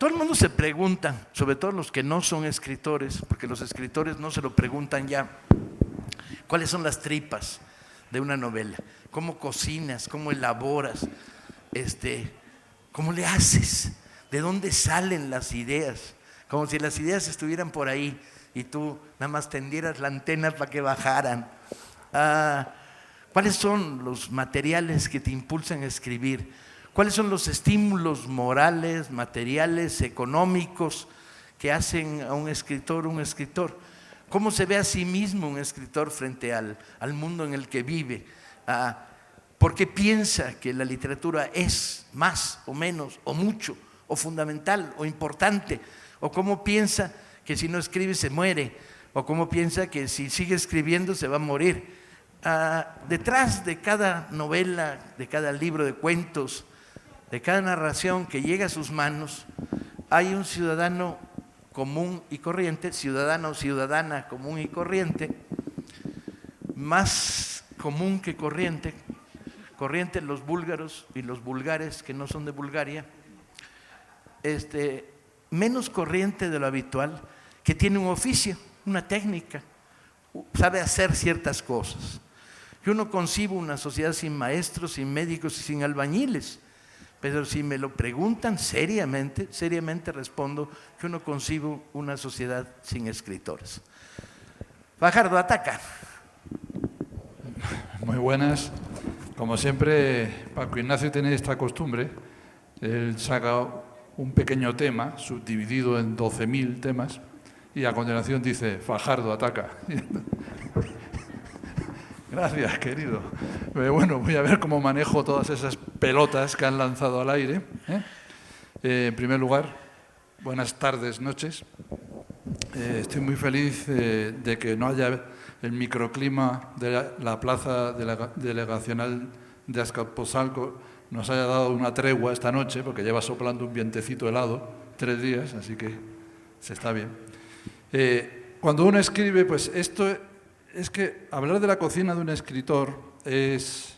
Todo el mundo se pregunta, sobre todo los que no son escritores, porque los escritores no se lo preguntan ya, ¿cuáles son las tripas de una novela? ¿Cómo cocinas? ¿Cómo elaboras? ¿Cómo le haces? ¿De dónde salen las ideas? Como si las ideas estuvieran por ahí y tú nada más tendieras la antena para que bajaran. ¿Cuáles son los materiales que te impulsan a escribir? ¿Cuáles son los estímulos morales, materiales, económicos que hacen a un escritor un escritor? ¿Cómo se ve a sí mismo un escritor frente al mundo en el que vive? ¿Por qué piensa que la literatura es más o menos o mucho o fundamental o importante? ¿O cómo piensa que si no escribe se muere? ¿O cómo piensa que si sigue escribiendo se va a morir? Detrás de cada novela, de cada libro de cuentos, de cada narración que llega a sus manos, hay un ciudadano común y corriente, ciudadano o ciudadana común y corriente, más común que corriente, corriente los búlgaros y los vulgares que no son de Bulgaria, menos corriente de lo habitual, que tiene un oficio, una técnica, sabe hacer ciertas cosas. Yo no concibo una sociedad sin maestros, sin médicos y sin albañiles. Pero si me lo preguntan seriamente, seriamente respondo que no concibo una sociedad sin escritores. Fajardo, ataca. Muy buenas. Como siempre, Paco Ignacio tiene esta costumbre. Él saca un pequeño tema, subdividido en 12.000 temas, y a continuación dice, Fajardo, ataca. Gracias, querido. Bueno, voy a ver cómo manejo todas esas pelotas que han lanzado al aire. En primer lugar, buenas tardes, noches. Estoy muy feliz de que no haya el microclima de la plaza delegacional de Azcapotzalco nos haya dado una tregua esta noche, porque lleva soplando un vientecito helado 3 días, así que se está bien. Cuando uno escribe, pues esto es que hablar de la cocina de un escritor es,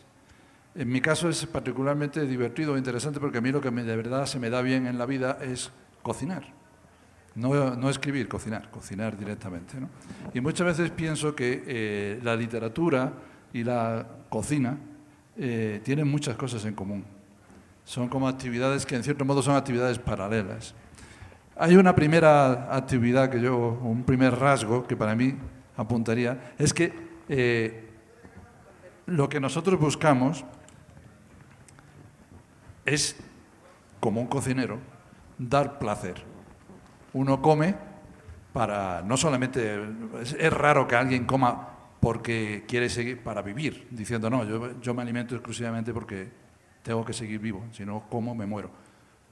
en mi caso, es particularmente divertido e interesante, porque a mí lo que de verdad se me da bien en la vida es cocinar. No escribir, cocinar directamente, ¿no? Y muchas veces pienso que la literatura y la cocina tienen muchas cosas en común. Son como actividades que en cierto modo son actividades paralelas. Hay una primera actividad un primer rasgo que para mí apuntaría, es que lo que nosotros buscamos es, como un cocinero, dar placer. Uno come para, no solamente, es raro que alguien coma porque quiere seguir, para vivir, diciendo, no, yo me alimento exclusivamente porque tengo que seguir vivo, si no como me muero.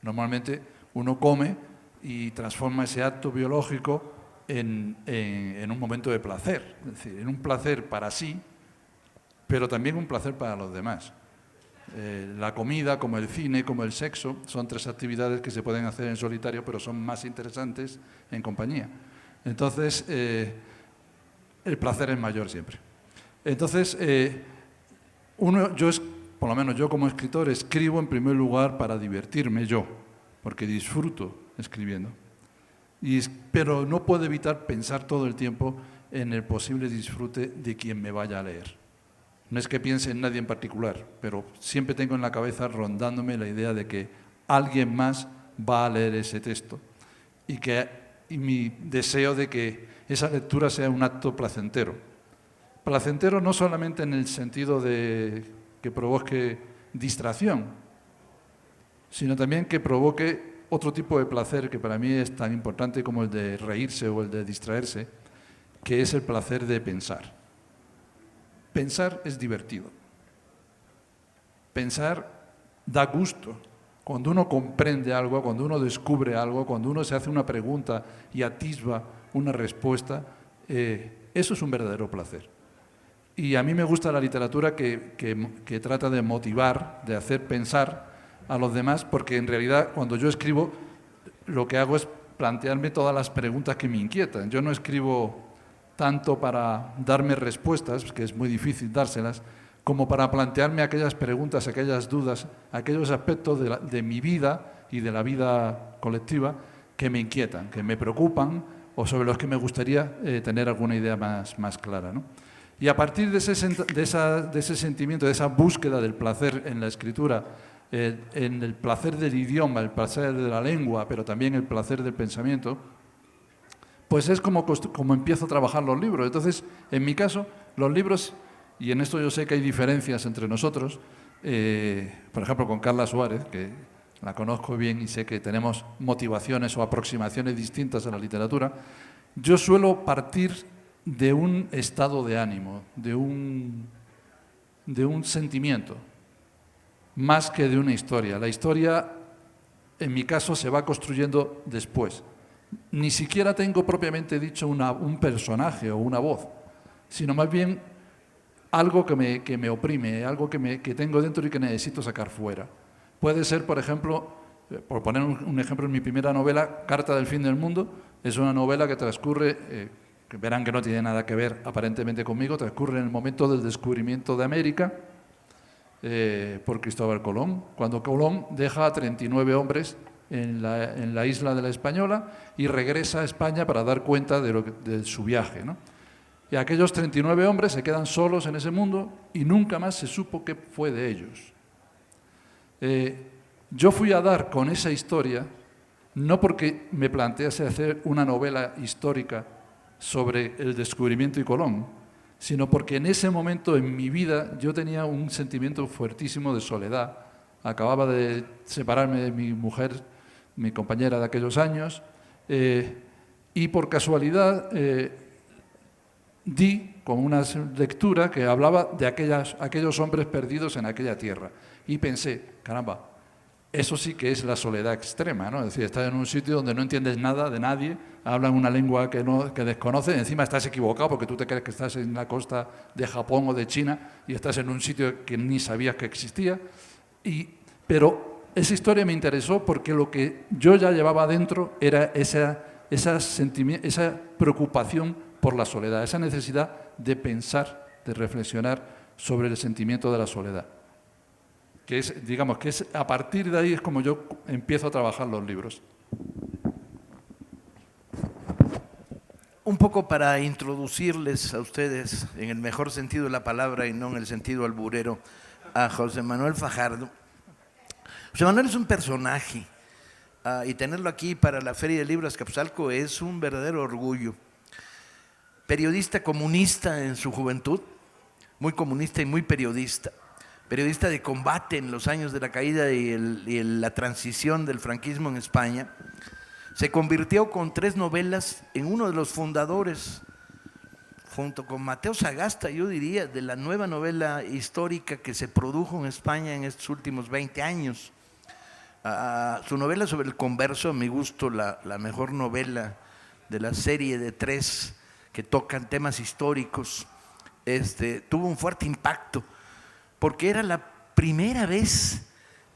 Normalmente uno come y transforma ese acto biológico en un momento de placer, es decir, en un placer para sí, pero también un placer para los demás. La comida, como el cine, como el sexo, son 3 actividades que se pueden hacer en solitario, pero son más interesantes en compañía. Entonces, el placer es mayor siempre. Entonces, por lo menos yo como escritor, escribo en primer lugar para divertirme yo, porque disfruto escribiendo. Pero no puedo evitar pensar todo el tiempo en el posible disfrute de quien me vaya a leer. No es que piense en nadie en particular, pero siempre tengo en la cabeza rondándome la idea de que alguien más va a leer ese texto y mi deseo de que esa lectura sea un acto placentero. Placentero no solamente en el sentido de que provoque distracción, sino también que provoque otro tipo de placer que para mí es tan importante como el de reírse o el de distraerse, que es el placer de pensar. Pensar es divertido. Pensar da gusto. Cuando uno comprende algo, cuando uno descubre algo, cuando uno se hace una pregunta y atisba una respuesta, eso es un verdadero placer. Y a mí me gusta la literatura que trata de motivar, de hacer pensar a los demás, porque en realidad cuando yo escribo lo que hago es plantearme todas las preguntas que me inquietan. Yo no escribo tanto para darme respuestas, que es muy difícil dárselas, como para plantearme aquellas preguntas, aquellas dudas, aquellos aspectos de mi vida y de la vida colectiva que me inquietan, que me preocupan o sobre los que me gustaría tener alguna idea más clara, ¿no? Y a partir de ese sentimiento, de esa búsqueda del placer en la escritura, en el placer del idioma, el placer de la lengua, pero también el placer del pensamiento, pues es como empiezo a trabajar los libros. Entonces, en mi caso, los libros, y en esto yo sé que hay diferencias entre nosotros, por ejemplo, con Carla Suárez, que la conozco bien y sé que tenemos motivaciones o aproximaciones distintas a la literatura, yo suelo partir de un estado de ánimo, de un sentimiento, más que de una historia. La historia, en mi caso, se va construyendo después. Ni siquiera tengo propiamente dicho un personaje o una voz, sino más bien algo que me oprime, algo que tengo dentro y que necesito sacar fuera. Puede ser, por ejemplo, por poner un ejemplo, en mi primera novela, Carta del fin del mundo, es una novela que transcurre, que verán que no tiene nada que ver aparentemente conmigo, transcurre en el momento del descubrimiento de América por Cristóbal Colón, cuando Colón deja a 39 hombres en la isla de la Española y regresa a España para dar cuenta de su viaje, ¿no? Y aquellos 39 hombres se quedan solos en ese mundo y nunca más se supo qué fue de ellos. Yo fui a dar con esa historia, no porque me plantease hacer una novela histórica sobre el descubrimiento de Colón, sino porque en ese momento en mi vida yo tenía un sentimiento fuertísimo de soledad. Acababa de separarme de mi mujer, mi compañera de aquellos años, y por casualidad di con una lectura que hablaba de aquellos hombres perdidos en aquella tierra. Y pensé, caramba, eso sí que es la soledad extrema, ¿no? Es decir, estás en un sitio donde no entiendes nada de nadie, hablan una lengua que desconoces, encima estás equivocado porque tú te crees que estás en la costa de Japón o de China y estás en un sitio que ni sabías que existía. Pero esa historia me interesó porque lo que yo ya llevaba dentro era esa preocupación por la soledad, esa necesidad de pensar, de reflexionar sobre el sentimiento de la soledad. Que es, digamos, que es a partir de ahí es como yo empiezo a trabajar los libros. Un poco para introducirles a ustedes, en el mejor sentido de la palabra y no en el sentido alburero, a José Manuel Fajardo. José Manuel es un personaje y tenerlo aquí para la Feria de Libros Azcapotzalco es un verdadero orgullo. Periodista comunista en su juventud, muy comunista y muy periodista. Periodista de combate en los años de la caída y la transición del franquismo en España. Se convirtió con 3 novelas en uno de los fundadores, junto con Mateo Sagasta, yo diría, de la nueva novela histórica que se produjo en España en estos últimos 20 años. Su novela sobre el Converso, a mi gusto, la mejor novela de la serie de 3 que tocan temas históricos, tuvo un fuerte impacto, porque era la primera vez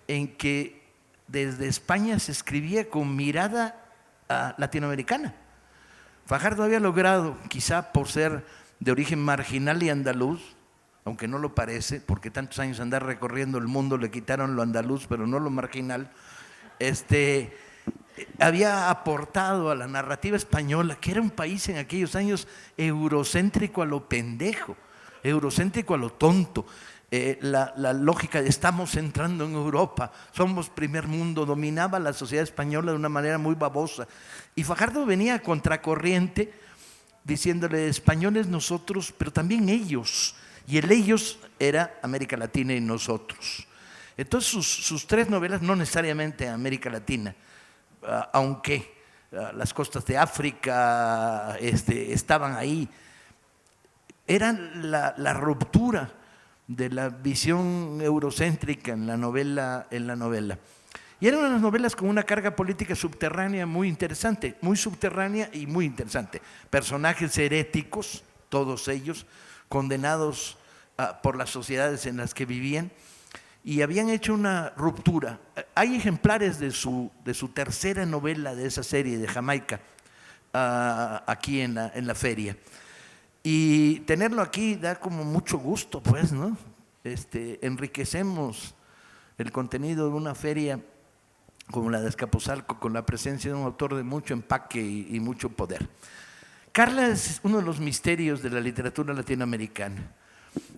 en que desde España se escribía con mirada latinoamericana. Fajardo había logrado, quizá por ser de origen marginal y andaluz, aunque no lo parece, porque tantos años andar recorriendo el mundo le quitaron lo andaluz, pero no lo marginal, había aportado a la narrativa española, que era un país en aquellos años eurocéntrico a lo pendejo, eurocéntrico a lo tonto. La lógica de estamos entrando en Europa, somos primer mundo, dominaba la sociedad española de una manera muy babosa. Y Fajardo venía a contracorriente diciéndole españoles nosotros, pero también ellos. Y el ellos era América Latina y nosotros. Entonces sus 3 novelas, no necesariamente América Latina, aunque las costas de África estaban ahí, eran la ruptura de la visión eurocéntrica en la novela. Y eran unas novelas con una carga política subterránea muy interesante, muy subterránea y muy interesante. Personajes heréticos, todos ellos, condenados por las sociedades en las que vivían, y habían hecho una ruptura. Hay ejemplares de su tercera novela de esa serie, de Jamaica, aquí en la feria. Y tenerlo aquí da como mucho gusto, pues, ¿no? Enriquecemos el contenido de una feria como la de Azcapotzalco, con la presencia de un autor de mucho empaque y mucho poder. Carla es uno de los misterios de la literatura latinoamericana.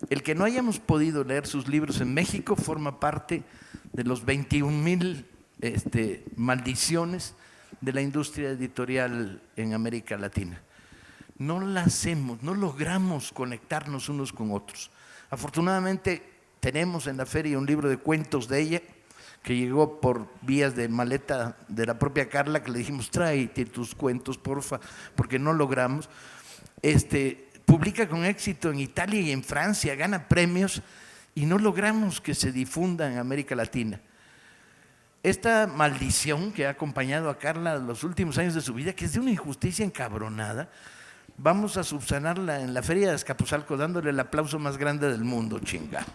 El que no hayamos podido leer sus libros en México forma parte de los 21,000 maldiciones de la industria editorial en América Latina. No la hacemos, no logramos conectarnos unos con otros. Afortunadamente tenemos en la feria un libro de cuentos de ella que llegó por vías de maleta de la propia Carla, que le dijimos, tráete tus cuentos, porfa, porque no logramos. Publica con éxito en Italia y en Francia, gana premios y no logramos que se difunda en América Latina. Esta maldición que ha acompañado a Carla los últimos años de su vida, que es de una injusticia encabronada, vamos a subsanarla en la feria de Azcapotzalco dándole el aplauso más grande del mundo, chinga.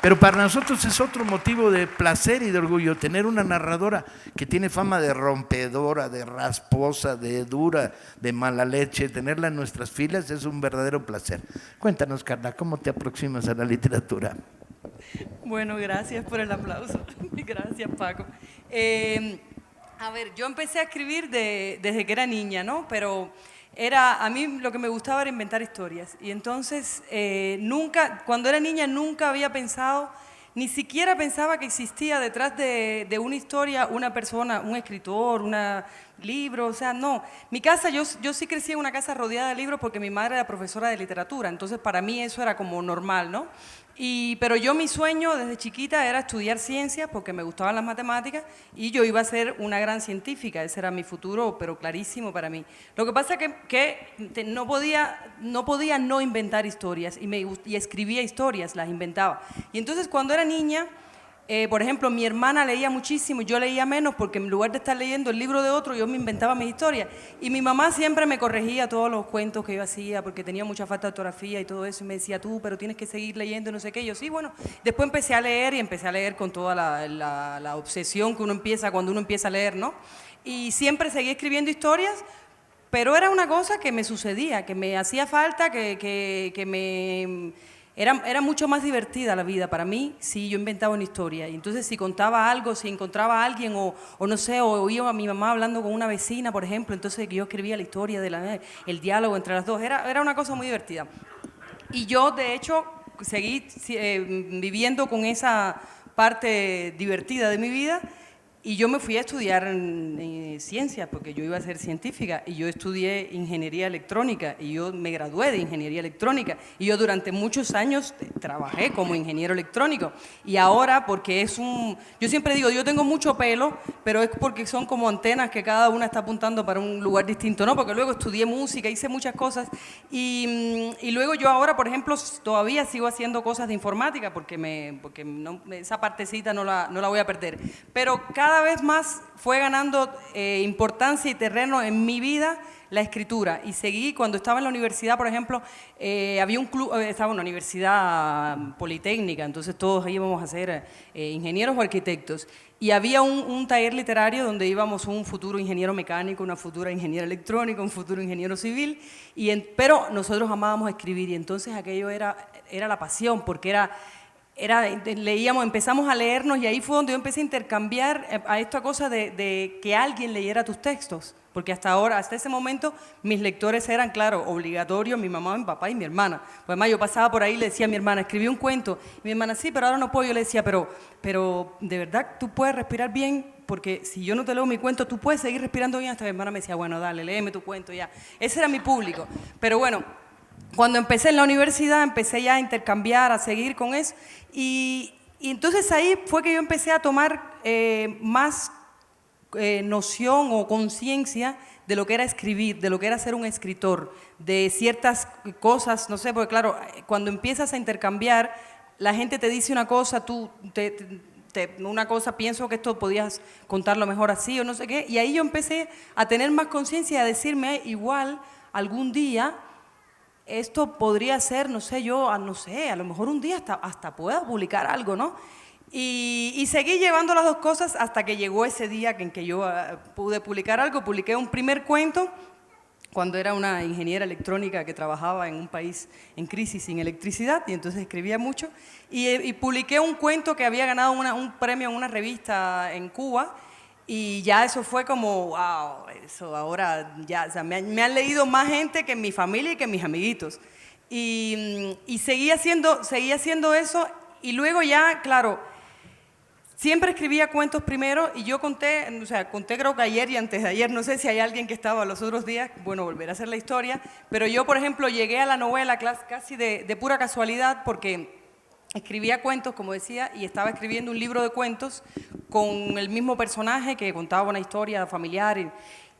Pero para nosotros es otro motivo de placer y de orgullo tener una narradora que tiene fama de rompedora, de rasposa, de dura, de mala leche. Tenerla en nuestras filas es un verdadero placer. Cuéntanos, Carla, ¿cómo te aproximas a la literatura? Bueno, gracias por el aplauso. Gracias, Paco. A ver, yo empecé a escribir desde que era niña, ¿no? Pero a mí lo que me gustaba era inventar historias. Y entonces, cuando era niña nunca había pensado, ni siquiera pensaba que existía detrás de una historia una persona, un escritor, un libro, o sea, no. Mi casa, yo sí crecí en una casa rodeada de libros porque mi madre era profesora de literatura, entonces para mí eso era como normal, ¿no? Pero mi sueño desde chiquita era estudiar ciencias porque me gustaban las matemáticas y yo iba a ser una gran científica, ese era mi futuro, pero clarísimo para mí. Lo que pasa es que no podía no inventar historias y escribía historias, las inventaba. Y entonces cuando era niña, por ejemplo, mi hermana leía muchísimo, yo leía menos porque en lugar de estar leyendo el libro de otro, yo me inventaba mis historias. Y mi mamá siempre me corregía todos los cuentos que yo hacía porque tenía mucha falta de ortografía y todo eso. Y me decía, tú, pero tienes que seguir leyendo, no sé qué. Y yo, sí, bueno. Después empecé a leer y empecé a leer con toda la obsesión que uno empieza cuando uno empieza a leer, ¿no? Y siempre seguí escribiendo historias, pero era una cosa que me sucedía, que me hacía falta, Era mucho más divertida la vida para mí si yo inventaba una historia. Y entonces si contaba algo, si encontraba a alguien o no sé, o oía a mi mamá hablando con una vecina, por ejemplo, entonces yo escribía la historia, el diálogo entre las dos. Era una cosa muy divertida. Y yo, de hecho, seguí viviendo con esa parte divertida de mi vida. Y yo me fui a estudiar en ciencias, porque yo iba a ser científica, y yo estudié ingeniería electrónica, y yo me gradué de ingeniería electrónica, y yo durante muchos años trabajé como ingeniero electrónico, y ahora porque yo siempre digo, yo tengo mucho pelo, pero es porque son como antenas que cada una está apuntando para un lugar distinto, ¿no? Porque luego estudié música, hice muchas cosas, y luego yo ahora, por ejemplo, todavía sigo haciendo cosas de informática, porque esa partecita no la voy a perder, pero cada vez más fue ganando importancia y terreno en mi vida la escritura. Y seguí, cuando estaba en la universidad, por ejemplo, había un club, estaba en una universidad politécnica, entonces todos íbamos a ser ingenieros o arquitectos. Y había un taller literario donde íbamos un futuro ingeniero mecánico, una futura ingeniera electrónica, un futuro ingeniero civil, pero nosotros amábamos escribir y entonces aquello era la pasión, porque leíamos, empezamos a leernos y ahí fue donde yo empecé a intercambiar a esta cosa de que alguien leyera tus textos, porque hasta ese momento mis lectores eran, claro, obligatorios, mi mamá, mi papá y mi hermana. Pues además yo pasaba por ahí y le decía a mi hermana, escribí un cuento, y mi hermana, sí, pero ahora no puedo. Yo le decía, pero de verdad tú puedes respirar bien, porque si yo no te leo mi cuento, tú puedes seguir respirando bien. Hasta mi hermana me decía, bueno, dale, léeme tu cuento ya. Ese era mi público, pero bueno. Cuando empecé en la universidad, empecé ya a intercambiar, a seguir con eso, y entonces ahí fue que yo empecé a tomar más noción o conciencia de lo que era escribir, de lo que era ser un escritor, de ciertas cosas, no sé, porque claro, cuando empiezas a intercambiar, la gente te dice una cosa, tú una cosa, pienso que esto podías contarlo mejor así o no sé qué, y ahí yo empecé a tener más conciencia, a decirme, igual algún día esto podría ser, no sé, a lo mejor un día hasta pueda publicar algo, ¿no? Y seguí llevando las dos cosas hasta que llegó ese día en que yo pude publicar algo. Publiqué un primer cuento cuando era una ingeniera electrónica que trabajaba en un país en crisis sin electricidad, y entonces escribía mucho. Y publiqué un cuento que había ganado un premio en una revista en Cuba, y ya eso fue como, wow, eso ahora ya, o sea, me han leído más gente que mi familia y que mis amiguitos. Y seguí haciendo eso, y luego ya, claro, siempre escribía cuentos primero, y yo conté creo que ayer y antes de ayer, no sé si hay alguien que estaba los otros días, bueno, volver a hacer la historia, pero yo, por ejemplo, llegué a la novela casi de pura casualidad, porque escribía cuentos, como decía, y estaba escribiendo un libro de cuentos con el mismo personaje que contaba una historia familiar,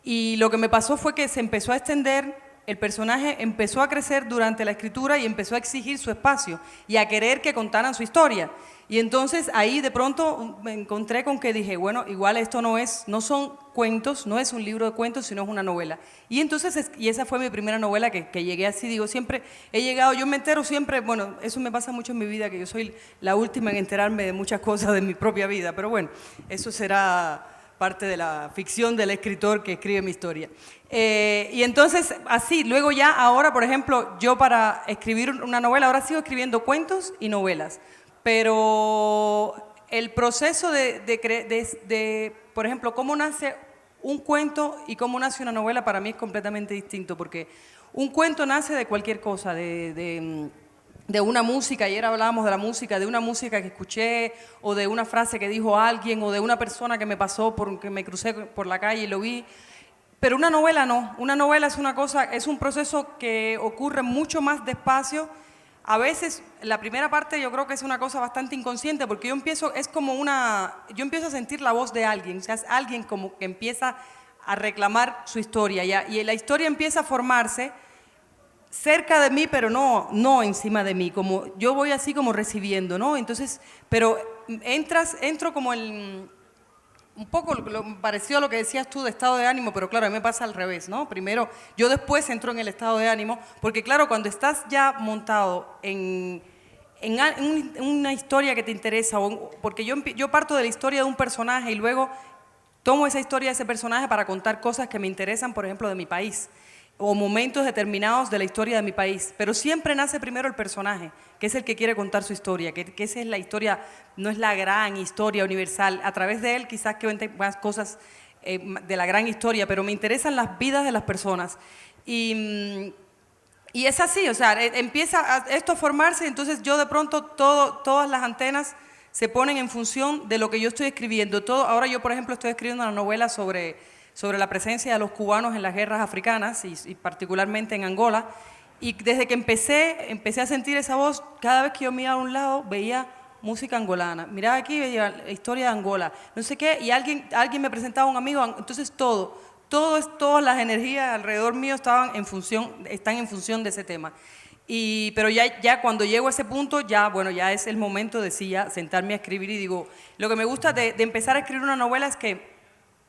y lo que me pasó fue que se empezó a extender. El personaje empezó a crecer durante la escritura y empezó a exigir su espacio y a querer que contaran su historia. Y entonces ahí de pronto me encontré con que dije, bueno, igual esto no son cuentos, no es un libro de cuentos, sino es una novela. Y entonces, esa fue mi primera novela que llegué así, digo, siempre he llegado, yo me entero siempre, bueno, eso me pasa mucho en mi vida, que yo soy la última en enterarme de muchas cosas de mi propia vida, pero bueno, eso será parte de la ficción del escritor que escribe mi historia. Y entonces, así, luego ya, ahora, por ejemplo, yo para escribir una novela, ahora sigo escribiendo cuentos y novelas, pero el proceso por ejemplo, cómo nace un cuento y cómo nace una novela para mí es completamente distinto, porque un cuento nace de cualquier cosa, de una música, ayer hablábamos de la música, de una música que escuché, o de una frase que dijo alguien, o de una persona que me pasó, que me crucé por la calle y lo vi. Pero una novela no, una novela es una cosa, es un proceso que ocurre mucho más despacio. A veces, la primera parte yo creo que es una cosa bastante inconsciente, porque yo empiezo a sentir la voz de alguien, o sea, es alguien como que empieza a reclamar su historia, y la historia empieza a formarse cerca de mí, pero no encima de mí, como yo voy así como recibiendo, ¿no? Entonces, pero entro como un poco parecido a lo que decías tú de estado de ánimo, pero claro, a mí me pasa al revés, ¿no? Primero, yo después entro en el estado de ánimo, porque claro, cuando estás ya montado en una historia que te interesa, porque yo parto de la historia de un personaje y luego tomo esa historia de ese personaje para contar cosas que me interesan, por ejemplo, de mi país, o momentos determinados de la historia de mi país, pero siempre nace primero el personaje, que es el que quiere contar su historia, que esa es la historia, no es la gran historia universal, a través de él quizás que cuente más cosas de la gran historia, pero me interesan las vidas de las personas. Y es así, o sea, empieza esto a formarse, entonces yo de pronto todas las antenas se ponen en función de lo que yo estoy escribiendo. Ahora yo, por ejemplo, estoy escribiendo una novela sobre la presencia de los cubanos en las guerras africanas y particularmente en Angola. Y desde que empecé a sentir esa voz, cada vez que yo miraba a un lado veía música angolana. Miraba aquí y veía la historia de Angola, no sé qué, y alguien me presentaba a un amigo, entonces todas las energías alrededor mío están en función de ese tema. Pero ya cuando llego a ese punto, ya es el momento de ya sentarme a escribir, y digo, lo que me gusta de empezar a escribir una novela es que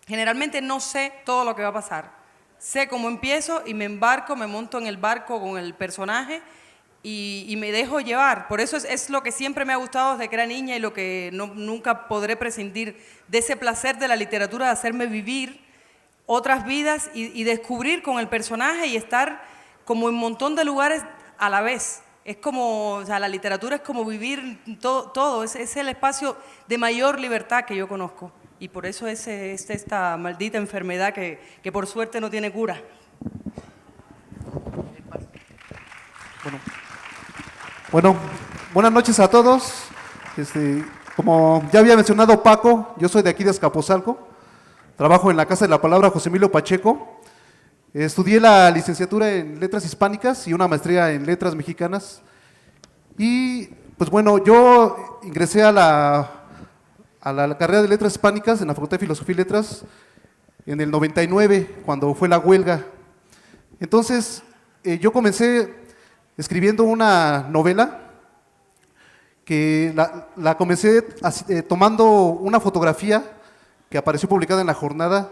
generalmente no sé todo lo que va a pasar. Sé cómo empiezo y me monto en el barco con el personaje y me dejo llevar. Por eso es lo que siempre me ha gustado desde que era niña, y lo que nunca podré prescindir de ese placer de la literatura, de hacerme vivir otras vidas y descubrir con el personaje y estar como en un montón de lugares a la vez. Es como, o sea, la literatura es como vivir todo. Es el espacio de mayor libertad que yo conozco. Y por eso es esta maldita enfermedad que por suerte no tiene cura. Bueno, buenas noches a todos. Como ya había mencionado Paco, yo soy de aquí de Azcapotzalco. Trabajo en la Casa de la Palabra José Emilio Pacheco. Estudié la licenciatura en Letras Hispánicas y una maestría en Letras Mexicanas. Y pues bueno, yo ingresé a la carrera de Letras Hispánicas en la Facultad de Filosofía y Letras en el 99, cuando fue la huelga. Entonces, yo comencé escribiendo una novela que la comencé tomando una fotografía que apareció publicada en La Jornada,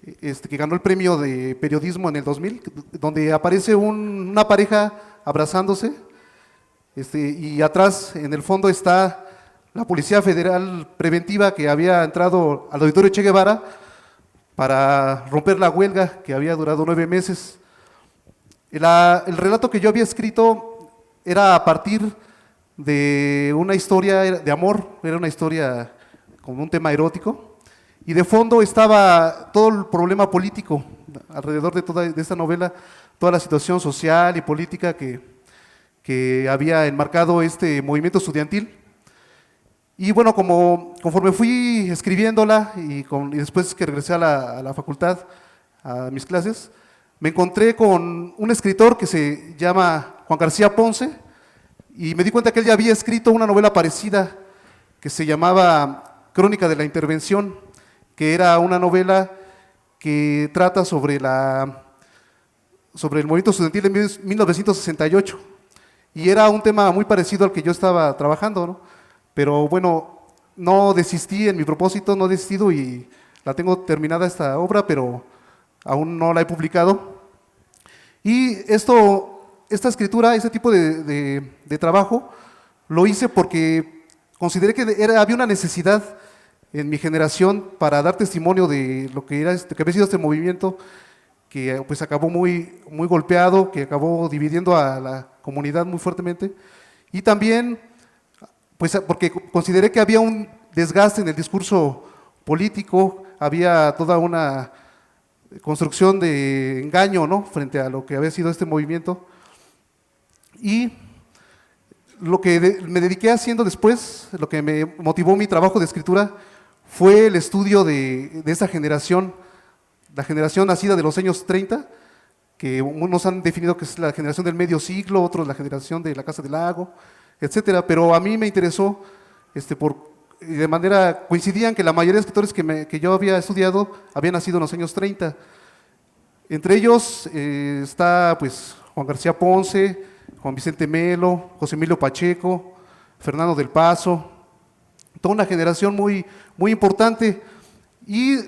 que ganó el premio de periodismo en el 2000, donde aparece una pareja abrazándose, y atrás, en el fondo, está la Policía Federal Preventiva que había entrado al Auditorio Che Guevara para romper la huelga que había durado 9 meses. El relato que yo había escrito era a partir de una historia de amor, era una historia con un tema erótico, y de fondo estaba todo el problema político alrededor de esta novela, toda la situación social y política que había enmarcado este movimiento estudiantil. Y bueno, conforme fui escribiéndola y después que regresé a la facultad, a mis clases, me encontré con un escritor que se llama Juan García Ponce, y me di cuenta que él ya había escrito una novela parecida que se llamaba Crónica de la Intervención, que era una novela que trata sobre el movimiento estudiantil en 1968. Y era un tema muy parecido al que yo estaba trabajando, ¿no? Pero bueno, no desistí en mi propósito, no he desistido y la tengo terminada esta obra, pero aún no la he publicado. Y esta escritura, este tipo de trabajo, lo hice porque consideré que había una necesidad en mi generación para dar testimonio de lo que había sido este movimiento, que pues acabó muy, muy golpeado, que acabó dividiendo a la comunidad muy fuertemente, y también pues porque consideré que había un desgaste en el discurso político, había toda una construcción de engaño, ¿no?, frente a lo que había sido este movimiento. Y lo que me dediqué haciendo después, lo que me motivó mi trabajo de escritura, fue el estudio de esa generación, la generación nacida de los años 30, que unos han definido que es la generación del medio siglo, otros la generación de la Casa del Lago, etcétera. Pero a mí me interesó, de manera, coincidían que la mayoría de escritores que yo había estudiado habían nacido en los años 30. Entre ellos está pues Juan García Ponce, Juan Vicente Melo, José Emilio Pacheco, Fernando del Paso, toda una generación muy, muy importante. Y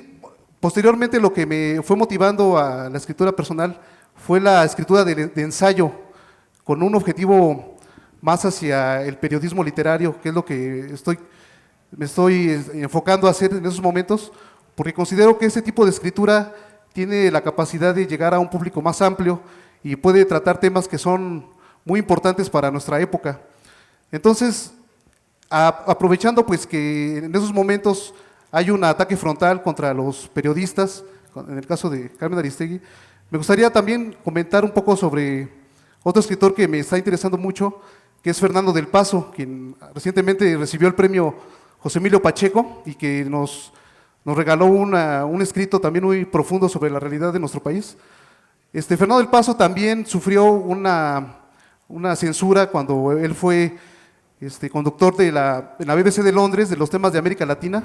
posteriormente lo que me fue motivando a la escritura personal fue la escritura de ensayo, con un objetivo más hacia el periodismo literario, que es lo que me estoy enfocando a hacer en esos momentos, porque considero que ese tipo de escritura tiene la capacidad de llegar a un público más amplio y puede tratar temas que son muy importantes para nuestra época. Entonces, aprovechando pues que en esos momentos hay un ataque frontal contra los periodistas, en el caso de Carmen Aristegui, me gustaría también comentar un poco sobre otro escritor que me está interesando mucho, que es Fernando del Paso, quien recientemente recibió el premio José Emilio Pacheco y que nos regaló un escrito también muy profundo sobre la realidad de nuestro país. Fernando del Paso también sufrió una censura cuando él fue conductor en la BBC de Londres de los temas de América Latina.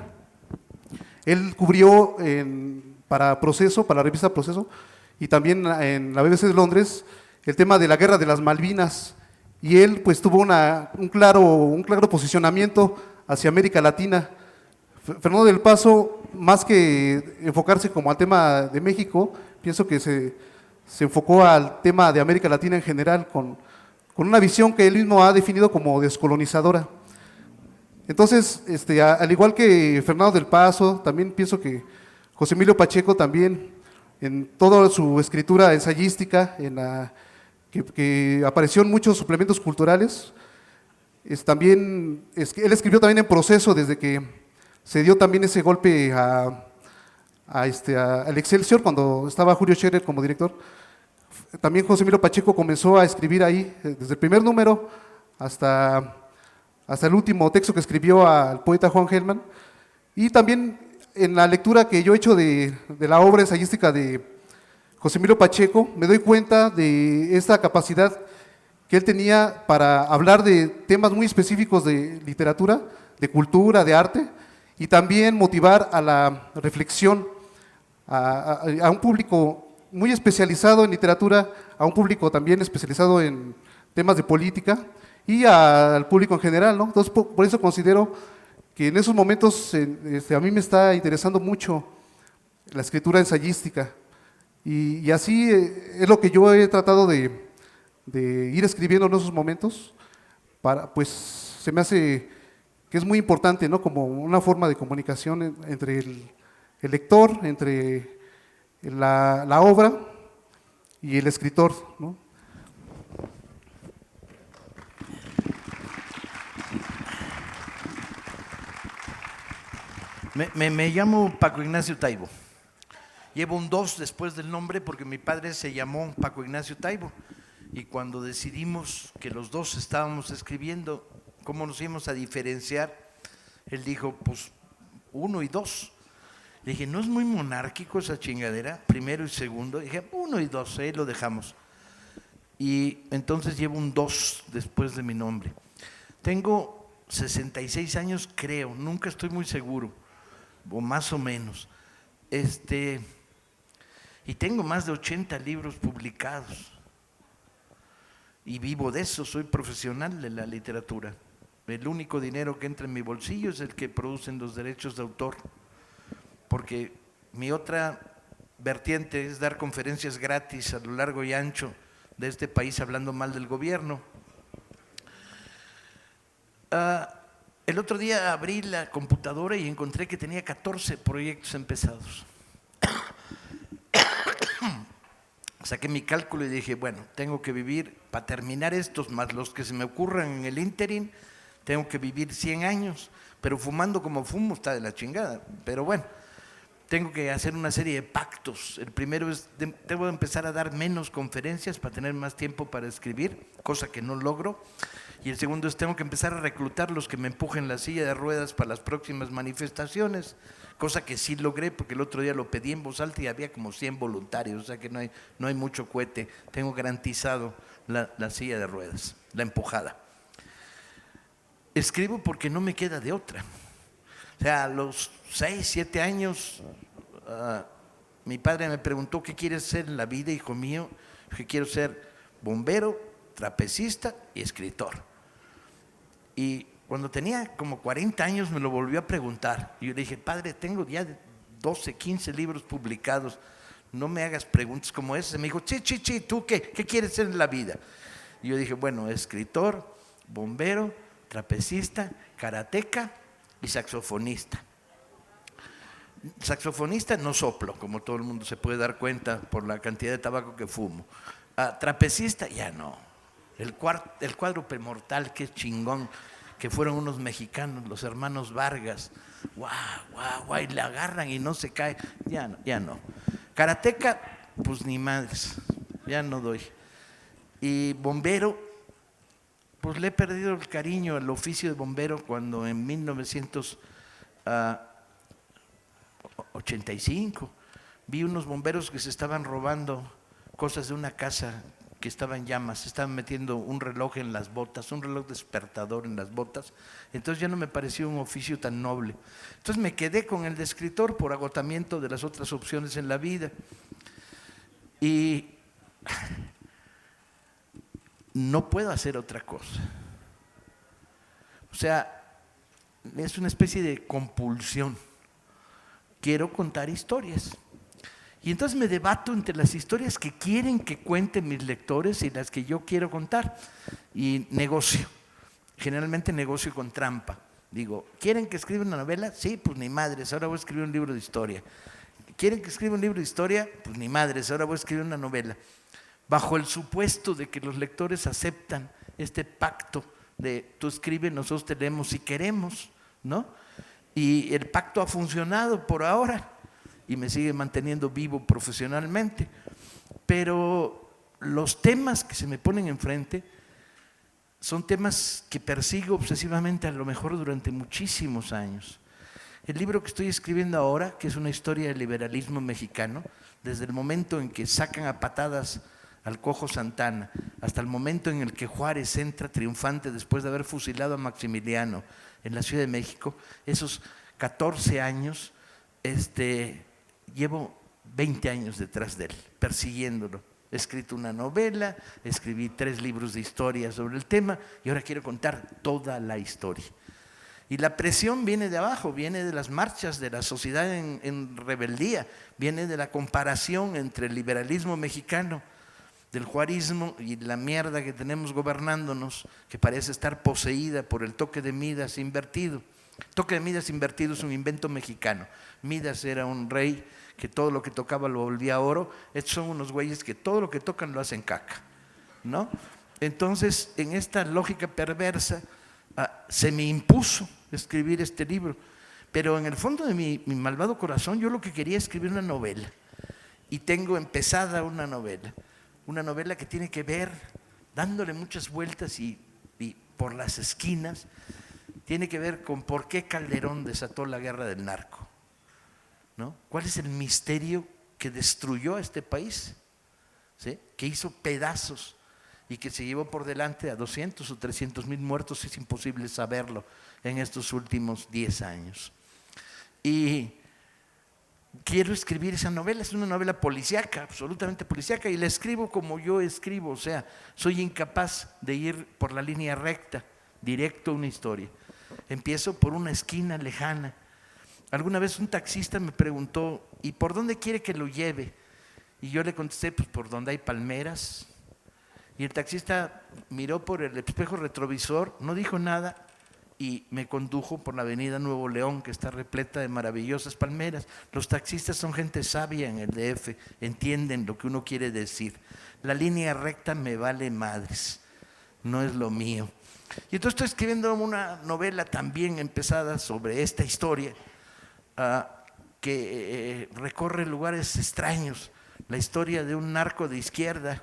Él cubrió para la revista Proceso, y también en la BBC de Londres, el tema de la Guerra de las Malvinas, y él pues tuvo un claro posicionamiento hacia América Latina. Fernando del Paso, más que enfocarse como al tema de México, pienso que se enfocó al tema de América Latina en general, con una visión que él mismo ha definido como descolonizadora. Entonces, al igual que Fernando del Paso, también pienso que José Emilio Pacheco también, en toda su escritura ensayística, que apareció en muchos suplementos culturales, él escribió también en Proceso, desde que se dio también ese golpe al Excelsior, cuando estaba Julio Scherer como director. También José Emilio Pacheco comenzó a escribir ahí, desde el primer número hasta el último texto que escribió al poeta Juan Gelman. Y también en la lectura que yo he hecho de la obra ensayística de José Emilio Pacheco, me doy cuenta de esta capacidad que él tenía para hablar de temas muy específicos de literatura, de cultura, de arte, y también motivar a la reflexión a un público muy especializado en literatura, a un público también especializado en temas de política y al público en general, ¿no? Entonces, por eso considero que en esos momentos a mí me está interesando mucho la escritura ensayística, y así es lo que yo he tratado de ir escribiendo en esos momentos, pues se me hace que es muy importante, ¿no?, como una forma de comunicación entre el lector, entre la obra y el escritor, ¿no? Me llamo Paco Ignacio Taibo. Llevo un 2 después del nombre porque mi padre se llamó Paco Ignacio Taibo. Y cuando decidimos que los dos estábamos escribiendo, ¿cómo nos íbamos a diferenciar? Él dijo, pues 1 y 2. Le dije, ¿no es muy monárquico esa chingadera? Primero y segundo. Dije, 1 y 2, ahí lo dejamos. Y entonces llevo un 2 después de mi nombre. Tengo 66 años, creo, nunca estoy muy seguro, o más o menos. Y tengo más de 80 libros publicados. Y vivo de eso, soy profesional de la literatura. El único dinero que entra en mi bolsillo es el que producen los derechos de autor. Porque mi otra vertiente es dar conferencias gratis a lo largo y ancho de este país hablando mal del gobierno. El otro día abrí la computadora y encontré que tenía 14 proyectos empezados. Saqué mi cálculo y dije, bueno, tengo que vivir, para terminar estos, más los que se me ocurran en el ínterin, tengo que vivir 100 años, pero fumando como fumo está de la chingada. Pero bueno, tengo que hacer una serie de pactos. El primero es, debo empezar a dar menos conferencias para tener más tiempo para escribir, cosa que no logro. Y el segundo es, tengo que empezar a reclutar los que me empujen la silla de ruedas para las próximas manifestaciones, cosa que sí logré porque el otro día lo pedí en voz alta y había como 100 voluntarios, o sea que no hay mucho cohete. Tengo garantizado la silla de ruedas, la empujada. Escribo porque no me queda de otra. O sea, a los 6, 7 años, mi padre me preguntó, ¿qué quieres ser en la vida, hijo mío? Dije, quiero ser bombero, trapecista y escritor. Y cuando tenía como 40 años me lo volvió a preguntar. Y yo le dije, padre, tengo ya 12, 15 libros publicados, no me hagas preguntas como esas. Y me dijo, sí, ¿tú qué quieres ser en la vida? Y yo dije, bueno, escritor, bombero, trapecista, karateca y saxofonista. Saxofonista no soplo, como todo el mundo se puede dar cuenta por la cantidad de tabaco que fumo. Trapecista ya no. El cuádruple mortal, qué chingón, que fueron unos mexicanos, los hermanos Vargas. Guau, y le agarran y no se cae. Ya no. Karateca, pues ni madres, ya no doy. Y bombero, pues le he perdido el cariño al oficio de bombero cuando en 1985 vi unos bomberos que se estaban robando cosas de una casa que estaba en llamas, se estaban metiendo un reloj en las botas, un reloj despertador en las botas. Entonces ya no me pareció un oficio tan noble. Entonces me quedé con el de escritor por agotamiento de las otras opciones en la vida. Y no puedo hacer otra cosa. O sea, es una especie de compulsión. Quiero contar historias. Y entonces me debato entre las historias que quieren que cuenten mis lectores y las que yo quiero contar. Y negocio. Generalmente negocio con trampa. Digo, ¿quieren que escriba una novela? Sí, pues ni madres, ahora voy a escribir un libro de historia. ¿Quieren que escriba un libro de historia? Pues ni madres, ahora voy a escribir una novela. Bajo el supuesto de que los lectores aceptan este pacto de tú escribes, nosotros te leemos si queremos, ¿no? Y el pacto ha funcionado por ahora y me sigue manteniendo vivo profesionalmente. Pero los temas que se me ponen enfrente son temas que persigo obsesivamente a lo mejor durante muchísimos años. El libro que estoy escribiendo ahora, que es una historia del liberalismo mexicano, desde el momento en que sacan a patadas al Cojo Santana, hasta el momento en el que Juárez entra triunfante después de haber fusilado a Maximiliano en la Ciudad de México, esos 14 años, llevo 20 años detrás de él, persiguiéndolo. He escrito una novela, escribí 3 libros de historia sobre el tema y ahora quiero contar toda la historia. Y la presión viene de abajo, viene de las marchas de la sociedad en rebeldía, viene de la comparación entre el liberalismo mexicano, del juarismo y la mierda que tenemos gobernándonos, que parece estar poseída por el toque de Midas invertido. Toque de Midas invertido es un invento mexicano. Midas era un rey que todo lo que tocaba lo volvía oro. Estos son unos güeyes que todo lo que tocan lo hacen caca, ¿no? Entonces, en esta lógica perversa, se me impuso escribir este libro. Pero en el fondo de mi malvado corazón, yo lo que quería es escribir una novela. Y tengo empezada una novela que tiene que ver, dándole muchas vueltas y por las esquinas, tiene que ver con por qué Calderón desató la guerra del narco, ¿no? ¿Cuál es el misterio que destruyó a este país? ¿Sí? Que hizo pedazos y que se llevó por delante a 200 o 300 mil muertos. Es imposible saberlo en estos últimos 10 años. Y quiero escribir esa novela. Es una novela policíaca, absolutamente policíaca, y la escribo como yo escribo. O sea, soy incapaz de ir por la línea recta, directo a una historia. Empiezo por una esquina lejana. Alguna vez un taxista me preguntó, ¿y por dónde quiere que lo lleve? Y yo le contesté, pues por donde hay palmeras. Y el taxista miró por el espejo retrovisor, no dijo nada y me condujo por la avenida Nuevo León, que está repleta de maravillosas palmeras. Los taxistas son gente sabia en el DF, entienden lo que uno quiere decir. La línea recta me vale madres, no es lo mío. Y entonces estoy escribiendo una novela también empezada sobre esta historia, que recorre lugares extraños. La historia de un narco de izquierda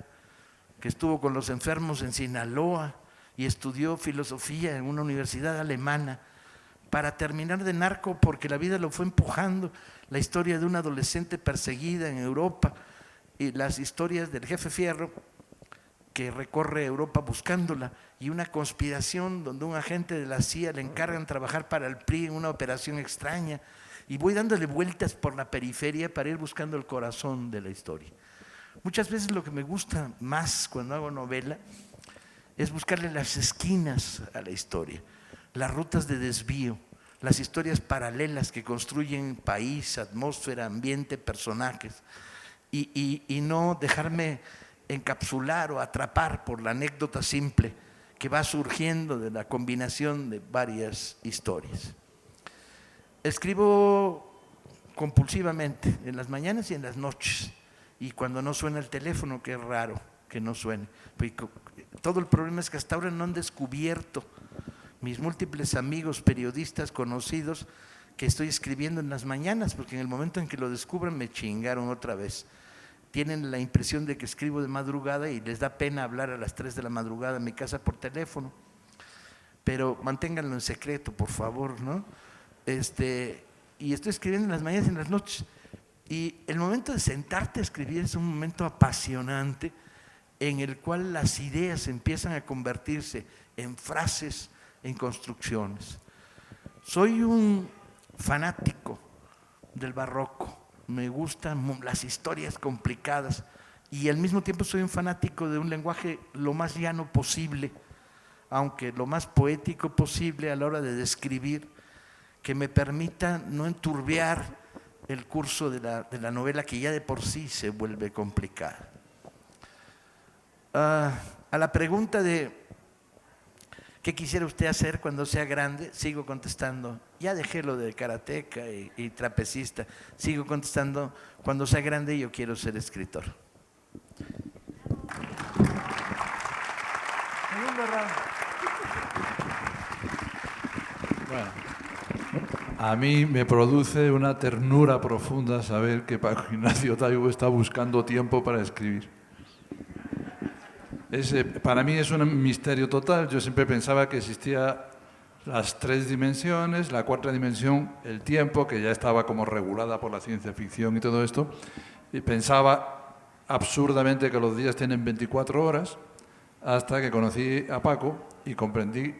que estuvo con los enfermos en Sinaloa y estudió filosofía en una universidad alemana para terminar de narco porque la vida lo fue empujando. La historia de una adolescente perseguida en Europa y las historias del jefe Fierro que recorre Europa buscándola, y una conspiración donde un agente de la CIA le encargan trabajar para el PRI en una operación extraña, y voy dándole vueltas por la periferia para ir buscando el corazón de la historia. Muchas veces lo que me gusta más cuando hago novela es buscarle las esquinas a la historia, las rutas de desvío, las historias paralelas que construyen país, atmósfera, ambiente, personajes, y no dejarme encapsular o atrapar por la anécdota simple que va surgiendo de la combinación de varias historias. Escribo compulsivamente en las mañanas y en las noches, y cuando no suena el teléfono, que es raro que no suene. Todo el problema es que hasta ahora no han descubierto mis múltiples amigos, periodistas conocidos, que estoy escribiendo en las mañanas, porque en el momento en que lo descubran me chingaron otra vez. Tienen la impresión de que escribo de madrugada y les da pena hablar a las 3 de la madrugada en mi casa por teléfono. Pero manténganlo en secreto, por favor, ¿no? Y estoy escribiendo en las mañanas y en las noches. Y el momento de sentarte a escribir es un momento apasionante en el cual las ideas empiezan a convertirse en frases, en construcciones. Soy un fanático del barroco. Me gustan las historias complicadas y al mismo tiempo soy un fanático de un lenguaje lo más llano posible, aunque lo más poético posible a la hora de describir, que me permita no enturbiar el curso de la novela, que ya de por sí se vuelve complicada. A la pregunta de ¿qué quisiera usted hacer cuando sea grande? Sigo contestando, ya dejé lo de karateca y trapecista, sigo contestando, cuando sea grande yo quiero ser escritor. Bueno, a mí me produce una ternura profunda saber que Paco Ignacio Taibo está buscando tiempo para escribir. Para mí es un misterio total. Yo siempre pensaba que existía las 3 dimensiones, la 4ª dimensión, el tiempo, que ya estaba como regulada por la ciencia ficción y todo esto. Y pensaba absurdamente que los días tienen 24 horas, hasta que conocí a Paco y comprendí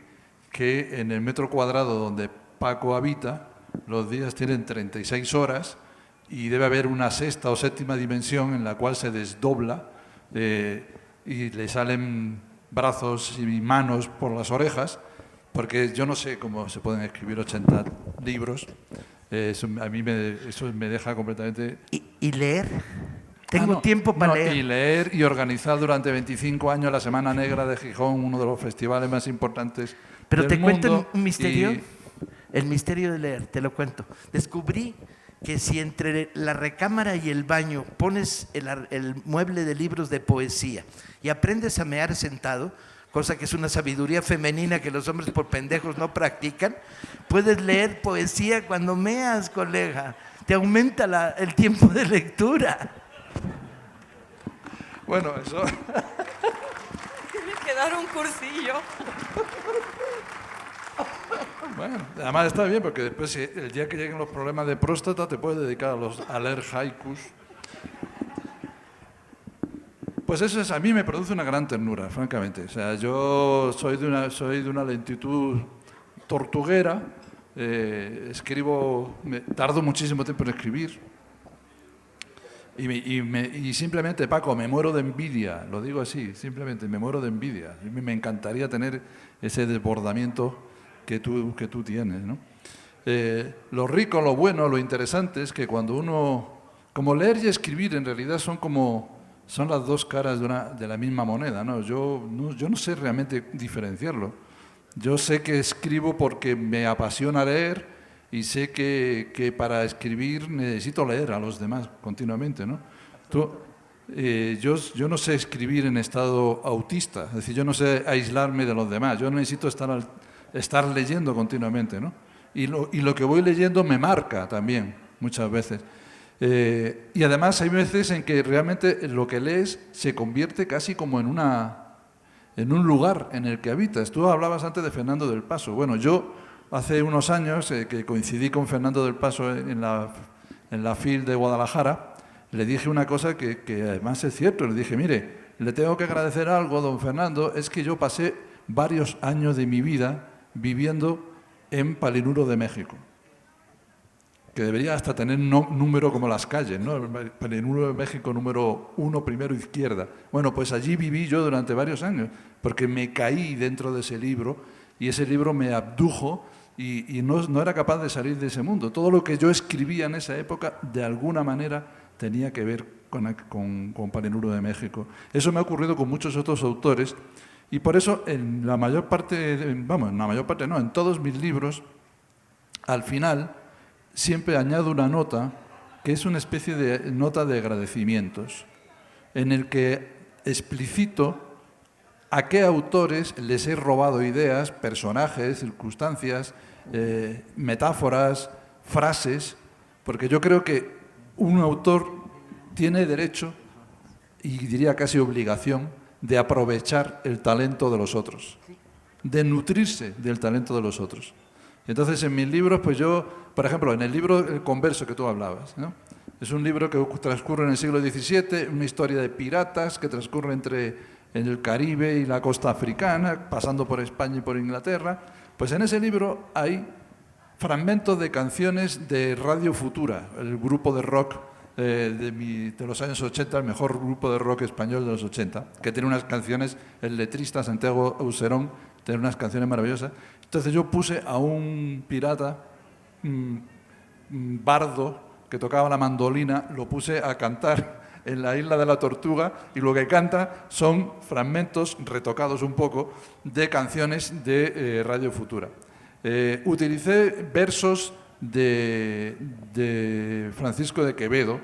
que en el metro cuadrado donde Paco habita, los días tienen 36 horas y debe haber una 6ª o 7ª dimensión en la cual se desdobla y le salen brazos y manos por las orejas, porque yo no sé cómo se pueden escribir 80 libros. A mí eso me deja completamente... ¿Y leer? Tengo tiempo para leer. Y leer y organizar durante 25 años la Semana Negra de Gijón, uno de los festivales más importantes Pero del te mundo. cuento un misterio. El misterio de leer, te lo cuento. Descubrí que si entre la recámara y el baño pones el mueble de libros de poesía y aprendes a mear sentado, cosa que es una sabiduría femenina que los hombres por pendejos no practican, puedes leer poesía cuando meas, colega. Te aumenta el tiempo de lectura. Bueno, eso... Tiene que dar un cursillo. Bueno, además está bien porque después, si el día que lleguen los problemas de próstata, te puedes dedicar a leer haikus. Pues eso a mí me produce una gran ternura, francamente. O sea, yo soy de una lentitud tortuguera, tardo muchísimo tiempo en escribir y simplemente, Paco, me muero de envidia, lo digo así, simplemente me muero de envidia. Me encantaría tener ese desbordamiento que tú tienes, ¿no? Lo rico, lo bueno, lo interesante es que cuando uno... Como leer y escribir en realidad son las dos caras de la misma moneda, ¿no? Yo no sé realmente diferenciarlo. Yo sé que escribo porque me apasiona leer y sé que para escribir necesito leer a los demás continuamente, ¿no? Yo no sé escribir en estado autista, es decir, yo no sé aislarme de los demás, yo necesito estar leyendo continuamente, ¿no? Y lo que voy leyendo me marca también, muchas veces. Y además hay veces en que realmente lo que lees se convierte casi como en un lugar en el que habitas. Tú hablabas antes de Fernando del Paso. Bueno, yo hace unos años que coincidí con Fernando del Paso en la FIL de Guadalajara, le dije una cosa que además es cierto. Le dije, mire, le tengo que agradecer algo, don Fernando, es que yo pasé varios años de mi vida viviendo en Palinuro de México, que debería hasta tener número como las calles, ¿no? Palinuro de México número 1, primero izquierda. Bueno, pues allí viví yo durante varios años, porque me caí dentro de ese libro y ese libro me abdujo y no era capaz de salir de ese mundo. Todo lo que yo escribía en esa época, de alguna manera, tenía que ver con Palinuro de México. Eso me ha ocurrido con muchos otros autores y por eso en la mayor parte, en todos mis libros, al final, siempre añado una nota que es una especie de nota de agradecimientos, en el que explicito a qué autores les he robado ideas, personajes, circunstancias, metáforas, frases, porque yo creo que un autor tiene derecho, y diría casi obligación, de aprovechar el talento de los otros, de nutrirse del talento de los otros. Entonces, en mis libros, pues yo, por ejemplo, en el libro El Converso que tú hablabas, ¿no? Es un libro que transcurre en el siglo XVII, una historia de piratas que transcurre en el Caribe y la costa africana, pasando por España y por Inglaterra. Pues en ese libro hay fragmentos de canciones de Radio Futura, el grupo de rock de los años 80, el mejor grupo de rock español de los 80, que tiene unas canciones, el letrista Santiago Auserón, tiene unas canciones maravillosas. Entonces yo puse a un pirata bardo que tocaba la mandolina, lo puse a cantar en la Isla de la Tortuga y lo que canta son fragmentos retocados un poco de canciones de Radio Futura. Utilicé versos de Francisco de Quevedo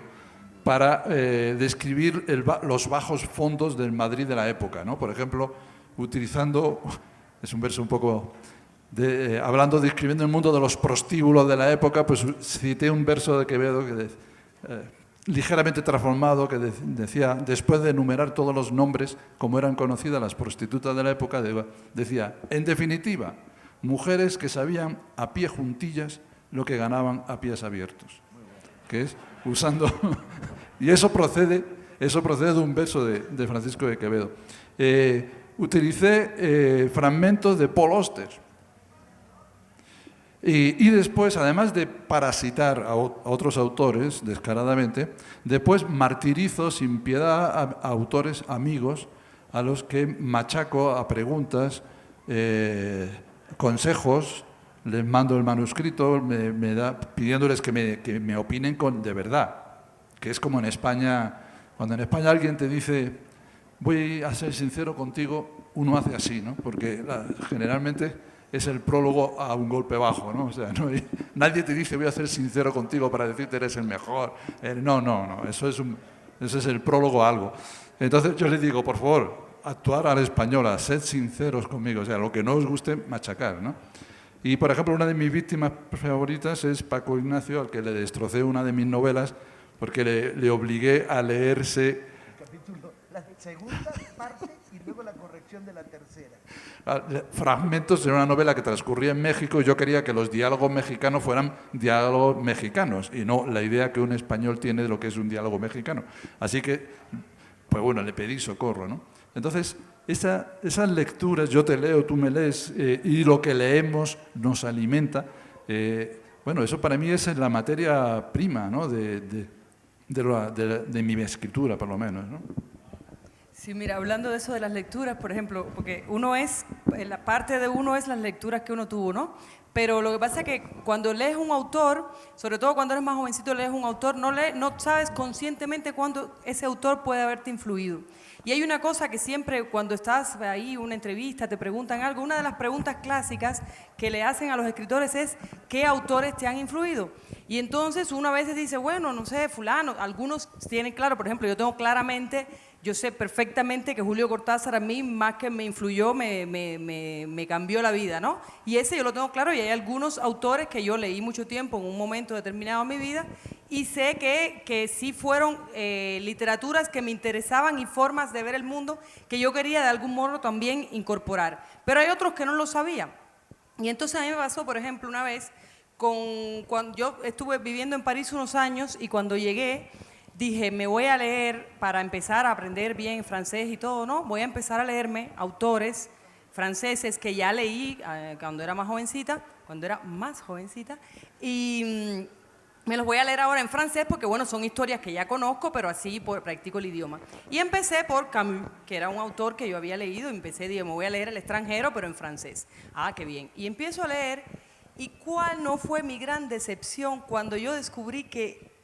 para describir los bajos fondos del Madrid de la época, ¿no? Por ejemplo, utilizando, es un verso un poco, describiendo el mundo de los prostíbulos de la época, pues cité un verso de Quevedo ligeramente transformado que decía, después de enumerar todos los nombres, como eran conocidas las prostitutas de la época, decía, en definitiva, mujeres que sabían a pie juntillas lo que ganaban a pies abiertos, que es usando... y eso procede de un verso de Francisco de Quevedo. Utilicé fragmentos de Paul Auster. Y después, además de parasitar a otros autores descaradamente, después martirizo sin piedad a autores amigos a los que machaco a preguntas, consejos, les mando el manuscrito, pidiéndoles que me opinen de verdad, que es como en España, cuando en España alguien te dice, voy a ser sincero contigo, uno hace así, ¿no? Porque generalmente es el prólogo a un golpe bajo, ¿no? O sea, nadie te dice voy a ser sincero contigo para decirte eres el mejor. No, eso es el prólogo a algo. Entonces yo les digo, por favor, actuar a la española, sed sinceros conmigo, o sea, lo que no os guste, machacar, ¿no? Y, por ejemplo, una de mis víctimas favoritas es Paco Ignacio, al que le destrocé una de mis novelas porque le obligué a leerse... El capítulo, la segunda parte y luego la corrección de la tercera. Fragmentos de una novela que transcurría en México y yo quería que los diálogos mexicanos fueran diálogos mexicanos y no la idea que un español tiene de lo que es un diálogo mexicano. Así que, pues bueno, le pedí socorro, ¿no? Entonces, esas lecturas, yo te leo, tú me lees, y lo que leemos nos alimenta. Bueno, eso para mí es la materia prima, ¿no? de mi escritura, por lo menos, ¿no? Sí, mira, hablando de eso de las lecturas, por ejemplo, porque la parte de uno es las lecturas que uno tuvo, ¿no? Pero lo que pasa es que cuando lees un autor, sobre todo cuando eres más jovencito, lees un autor, no sabes conscientemente cuándo ese autor puede haberte influido. Y hay una cosa que siempre cuando estás ahí en una entrevista, te preguntan algo, una de las preguntas clásicas que le hacen a los escritores es ¿qué autores te han influido? Y entonces uno a veces dice, bueno, no sé, fulano, algunos tienen claro, por ejemplo, yo sé perfectamente que Julio Cortázar a mí más que me influyó, me cambió la vida, ¿no? Y ese yo lo tengo claro y hay algunos autores que yo leí mucho tiempo en un momento determinado de mi vida y sé que sí fueron literaturas que me interesaban y formas de ver el mundo que yo quería de algún modo también incorporar. Pero hay otros que no lo sabía. Y entonces a mí me pasó, por ejemplo, una vez, cuando yo estuve viviendo en París unos años y cuando llegué, dije, me voy a leer para empezar a aprender bien francés y todo, ¿no? Voy a empezar a leerme autores franceses que ya leí cuando era más jovencita, y me los voy a leer ahora en francés porque, bueno, son historias que ya conozco, pero así practico el idioma. Y empecé por Camus, que era un autor que yo había leído, dije, me voy a leer El extranjero, pero en francés. Ah, qué bien. Y empiezo a leer, y cuál no fue mi gran decepción cuando yo descubrí que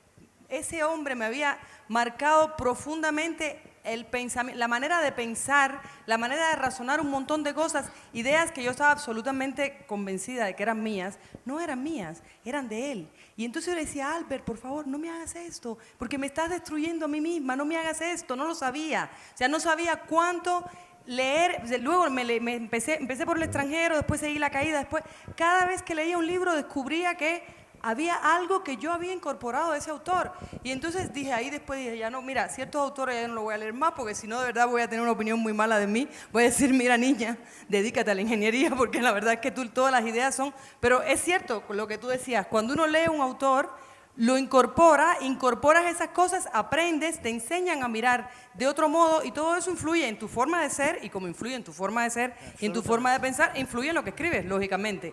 ese hombre me había marcado profundamente el pensamiento, la manera de pensar, la manera de razonar un montón de cosas, ideas que yo estaba absolutamente convencida de que eran mías, no eran mías, eran de él. Y entonces yo le decía, Albert, por favor, no me hagas esto, porque me estás destruyendo a mí misma, no me hagas esto, no lo sabía. O sea, no sabía cuánto leer, luego empecé por El extranjero, después seguí La caída, después, cada vez que leía un libro descubría que había algo que yo había incorporado de ese autor. Y entonces después dije, ya no, mira, ciertos autores ya no lo voy a leer más porque si no, de verdad voy a tener una opinión muy mala de mí. Voy a decir, mira, niña, dedícate a la ingeniería porque la verdad es que todas las ideas son... Pero es cierto lo que tú decías, cuando uno lee un autor, lo incorporas esas cosas, aprendes, te enseñan a mirar de otro modo y todo eso influye en tu forma de ser y como influye en tu forma de ser y en tu forma de pensar, influye en lo que escribes, lógicamente.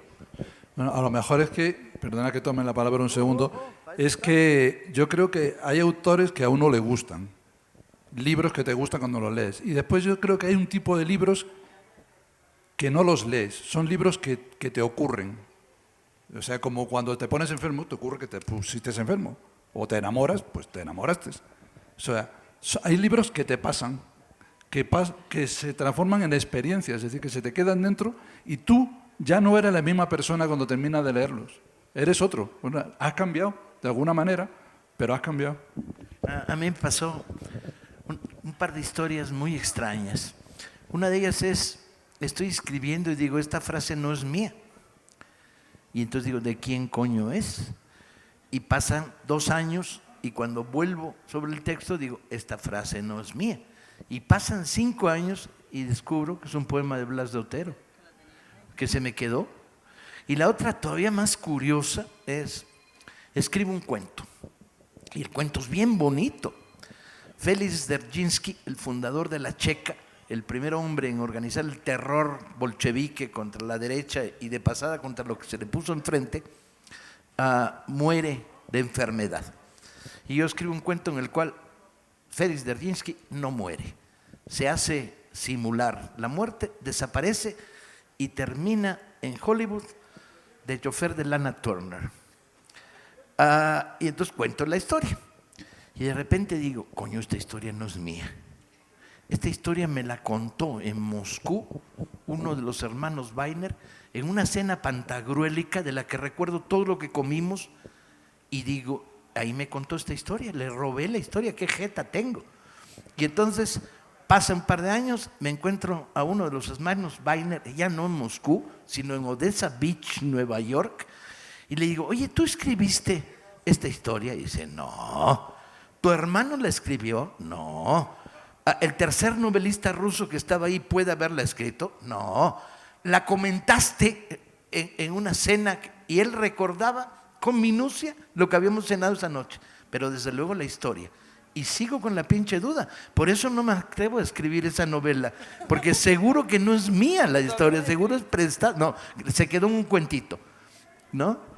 Bueno, a lo mejor es que, perdona que tome la palabra un segundo, es que yo creo que hay autores que a uno le gustan, libros que te gustan cuando los lees. Y después yo creo que hay un tipo de libros que no los lees, son libros que te ocurren. O sea, como cuando te pones enfermo, te ocurre que te pusiste enfermo. O te enamoras, pues te enamoraste. O sea, hay libros que te pasan, que se transforman en experiencias, es decir, que se te quedan dentro y tú ya no eres la misma persona cuando terminas de leerlos. Eres otro. Bueno, has cambiado de alguna manera, pero has cambiado. A mí me pasó un par de historias muy extrañas. Una de ellas es, estoy escribiendo y digo, esta frase no es mía. Y entonces digo, ¿de quién coño es? Y pasan 2 años y cuando vuelvo sobre el texto digo, esta frase no es mía. Y pasan 5 años y descubro que es un poema de Blas de Otero, que se me quedó. Y la otra todavía más curiosa es, escribo un cuento, y el cuento es bien bonito. Félix Dzerzhinsky, el fundador de la Checa, el primer hombre en organizar el terror bolchevique contra la derecha y de pasada contra lo que se le puso enfrente, muere de enfermedad. Y yo escribo un cuento en el cual Félix Dzerzhinsky no muere, se hace simular la muerte, desaparece y termina en Hollywood de chofer de Lana Turner. Y entonces cuento la historia. Y de repente digo, coño, esta historia no es mía. Esta historia me la contó en Moscú uno de los hermanos Weiner en una cena pantagruélica de la que recuerdo todo lo que comimos y digo, ahí me contó esta historia, le robé la historia, qué jeta tengo. Y entonces pasa un par de años, me encuentro a uno de los hermanos Weiner, ya no en Moscú, sino en Odessa Beach, Nueva York, y le digo, oye, ¿tú escribiste esta historia? Y dice, no. ¿Tu hermano la escribió? No. ¿El tercer novelista ruso que estaba ahí puede haberla escrito? No. La comentaste en una cena y él recordaba con minucia lo que habíamos cenado esa noche, pero desde luego la historia. Y sigo con la pinche duda. Por eso no me atrevo a escribir esa novela, porque seguro que no es mía la historia, seguro es prestada. No, se quedó un cuentito, ¿no?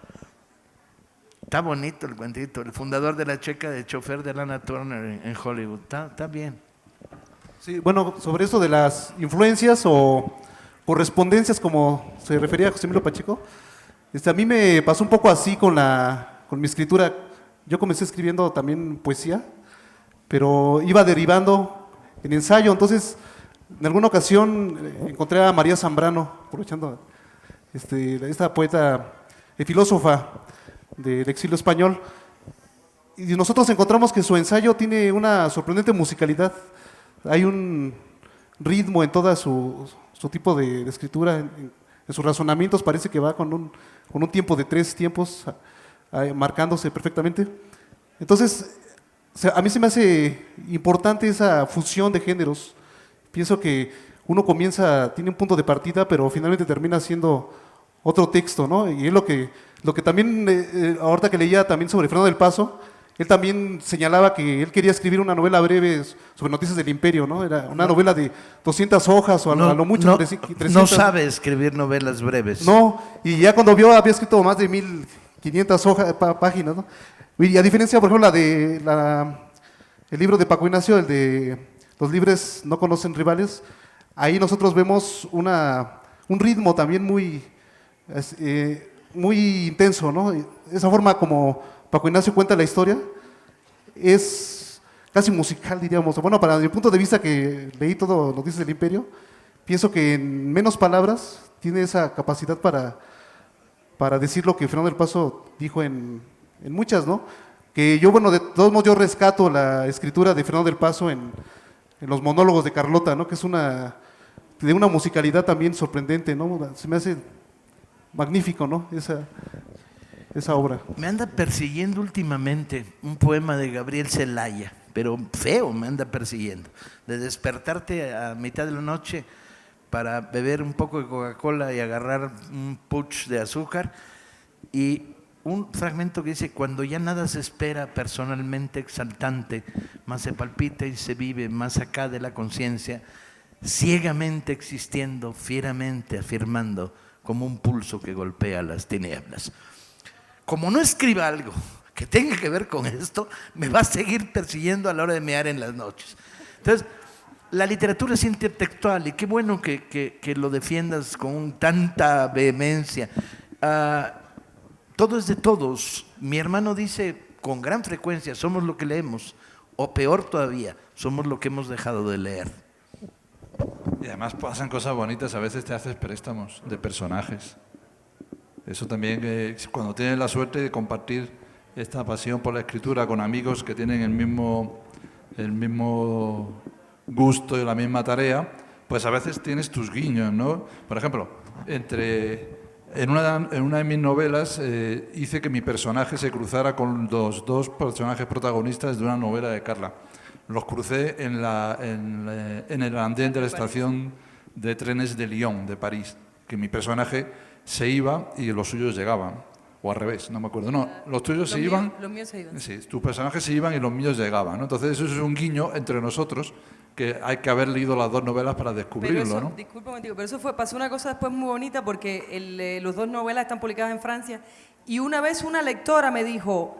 Está bonito el cuentito. El fundador de La Checa de chofer de Lana Turner en Hollywood. Está bien. Sí, bueno, sobre eso de las influencias o correspondencias, como se refería a José Emilio Pacheco, a mí me pasó un poco así con mi escritura. Yo comencé escribiendo también poesía, pero iba derivando en ensayo. Entonces, en alguna ocasión encontré a María Zambrano, aprovechando esta poeta, filósofa del exilio español, y nosotros encontramos que su ensayo tiene una sorprendente musicalidad. Hay un ritmo en toda su tipo de escritura, en sus razonamientos parece que va con un tiempo de 3 tiempos, marcándose perfectamente. Entonces, a mí se me hace importante esa fusión de géneros. Pienso que uno tiene un punto de partida, pero finalmente termina siendo otro texto, ¿no? Y es lo que también, ahorita que leía también sobre Fernando del Paso, él también señalaba que él quería escribir una novela breve sobre noticias del imperio, ¿no? Era una novela de 200 hojas o a lo mucho 300. No sabe escribir novelas breves. No, y ya cuando había escrito más de 1500 páginas, ¿no? Y a diferencia, por ejemplo, el libro de Paco Ignacio, el de Los libres no conocen rivales, ahí nosotros vemos un ritmo también muy intenso, ¿no? Esa forma como Paco Ignacio cuenta la historia es casi musical, diríamos. Bueno, para mi punto de vista, que leí todo Noticias del Imperio, pienso que en menos palabras tiene esa capacidad para decir lo que Fernando del Paso dijo en muchas, ¿no? Que yo, bueno, de todos modos yo rescato la escritura de Fernando del Paso en los monólogos de Carlota, ¿no? Que es de una musicalidad también sorprendente, ¿no? Se me hace magnífico, ¿no? Esa obra. Me anda persiguiendo últimamente un poema de Gabriel Celaya, pero feo me anda persiguiendo. De despertarte a mitad de la noche para beber un poco de Coca-Cola y agarrar un puch de azúcar, y un fragmento que dice: cuando ya nada se espera personalmente exaltante, más se palpita y se vive más acá de la conciencia, ciegamente existiendo, fieramente afirmando, como un pulso que golpea las tinieblas. Como no escriba algo que tenga que ver con esto, me va a seguir persiguiendo a la hora de mear en las noches. Entonces, la literatura es intertextual, y qué bueno que lo defiendas con tanta vehemencia. Todo es de todos. Mi hermano dice con gran frecuencia: somos lo que leemos, o peor todavía, somos lo que hemos dejado de leer. Y además pasan cosas bonitas, a veces te haces préstamos de personajes. Eso también, cuando tienes la suerte de compartir esta pasión por la escritura con amigos que tienen el mismo gusto y la misma tarea, pues a veces tienes tus guiños, ¿no? Por ejemplo, en una de mis novelas hice que mi personaje se cruzara con los 2 personajes protagonistas de una novela de Carla. Los crucé en el andén de la estación de trenes de Lyon, de París, que mi personaje se iba y los suyos llegaban, o al revés, no me acuerdo. No, los tuyos se iban. Los míos se iban. Sí, tus personajes se iban y los míos llegaban, ¿no? Entonces eso es un guiño entre nosotros, que hay que haber leído las 2 novelas para descubrirlo, ¿no? Discúlpame, tío, pero pasó una cosa después muy bonita, porque los 2 novelas están publicadas en Francia, y una vez una lectora me dijo: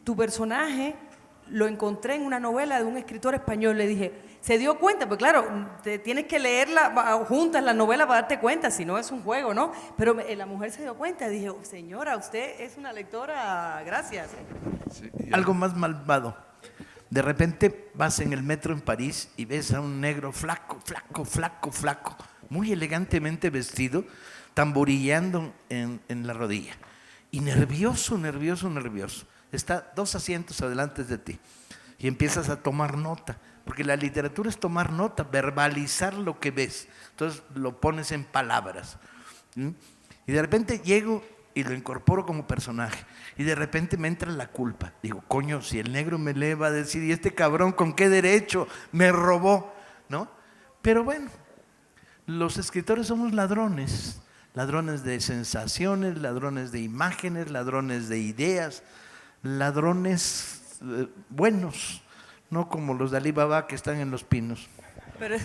tu personaje lo encontré en una novela de un escritor español. Le dije: ¿se dio cuenta? Pues claro, tienes que leerla juntas la novela para darte cuenta, si no es un juego, ¿no? Pero la mujer se dio cuenta. Dije: oh, señora, usted es una lectora, gracias. Sí, Algo más malvado. De repente vas en el metro en París y ves a un negro flaco, muy elegantemente vestido, tamborilleando en la rodilla. Y nervioso, nervioso, nervioso. Está 2 asientos adelante de ti. Y empiezas a tomar nota, porque la literatura es tomar nota, verbalizar lo que ves. Entonces lo pones en palabras. ¿Mm? Y de repente llego y lo incorporo como personaje. Y de repente me entra la culpa. Digo, coño, si el negro me lee va a decir, ¿y este cabrón con qué derecho me robó? ¿No? Pero bueno, los escritores somos ladrones. Ladrones de sensaciones, ladrones de imágenes, ladrones de ideas, ladrones buenos, no como los de Alibaba que están en Los Pinos. Pero,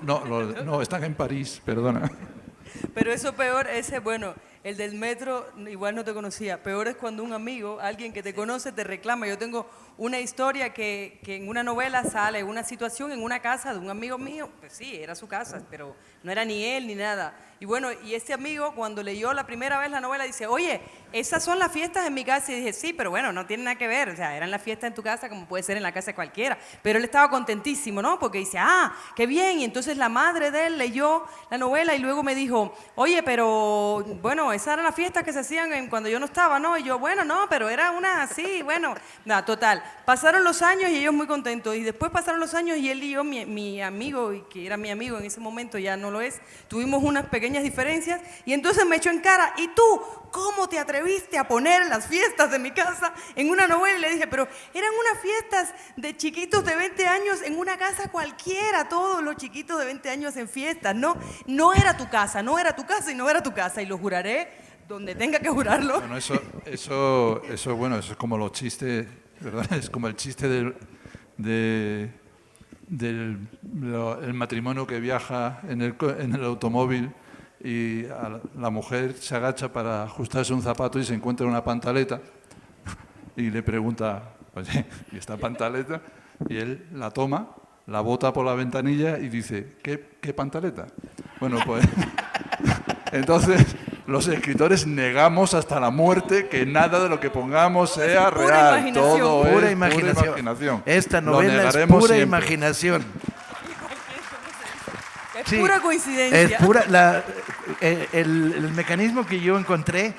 No, están en París, perdona. pero eso peor, ese, bueno, el del metro igual no te conocía. Peor es cuando un amigo, alguien que te conoce, te reclama. Yo tengo una historia que en una novela sale una situación en una casa de un amigo mío. Pues sí, era su casa, pero no era ni él ni nada. Y bueno, y este amigo cuando leyó la primera vez la novela dice, oye, esas son las fiestas en mi casa. Y dije, sí, pero bueno, no tiene nada que ver. O sea, eran las fiestas en tu casa como puede ser en la casa de cualquiera. Pero él estaba contentísimo, ¿no? Porque dice, ah, qué bien. Y entonces la madre de él leyó la novela y luego me dijo, oye, pero bueno, esas eran las fiestas que se hacían cuando yo no estaba, ¿no? Y yo, bueno, no, pero era una así, bueno. Nada, total. Pasaron los años y ellos muy contentos. Y después pasaron los años y él y yo, mi amigo, y que era mi amigo en ese momento, ya no lo es, tuvimos unas pequeñas diferencias y entonces me echó en cara, ¿y tú cómo te atreviste a poner las fiestas de mi casa en una novela? Y le dije, pero eran unas fiestas de chiquitos de 20 años en una casa cualquiera, todos los chiquitos de 20 años en fiestas, no era tu casa, no era tu casa y no era tu casa, y lo juraré donde tenga que jurarlo. Bueno, bueno, eso es como los chistes, ¿verdad? Es como el chiste del el matrimonio que viaja en el automóvil y la mujer se agacha para ajustarse un zapato y se encuentra una pantaleta y le pregunta, oye, ¿y esta pantaleta? Y él la toma, la bota por la ventanilla y dice, ¿qué pantaleta? Bueno, pues entonces los escritores negamos hasta la muerte que nada de lo que pongamos sea pura real, imaginación. todo Pura es imaginación. pura imaginación. Esta Lo novela es negaremos pura siempre. imaginación. Es Sí, pura coincidencia. Es pura, el mecanismo que yo encontré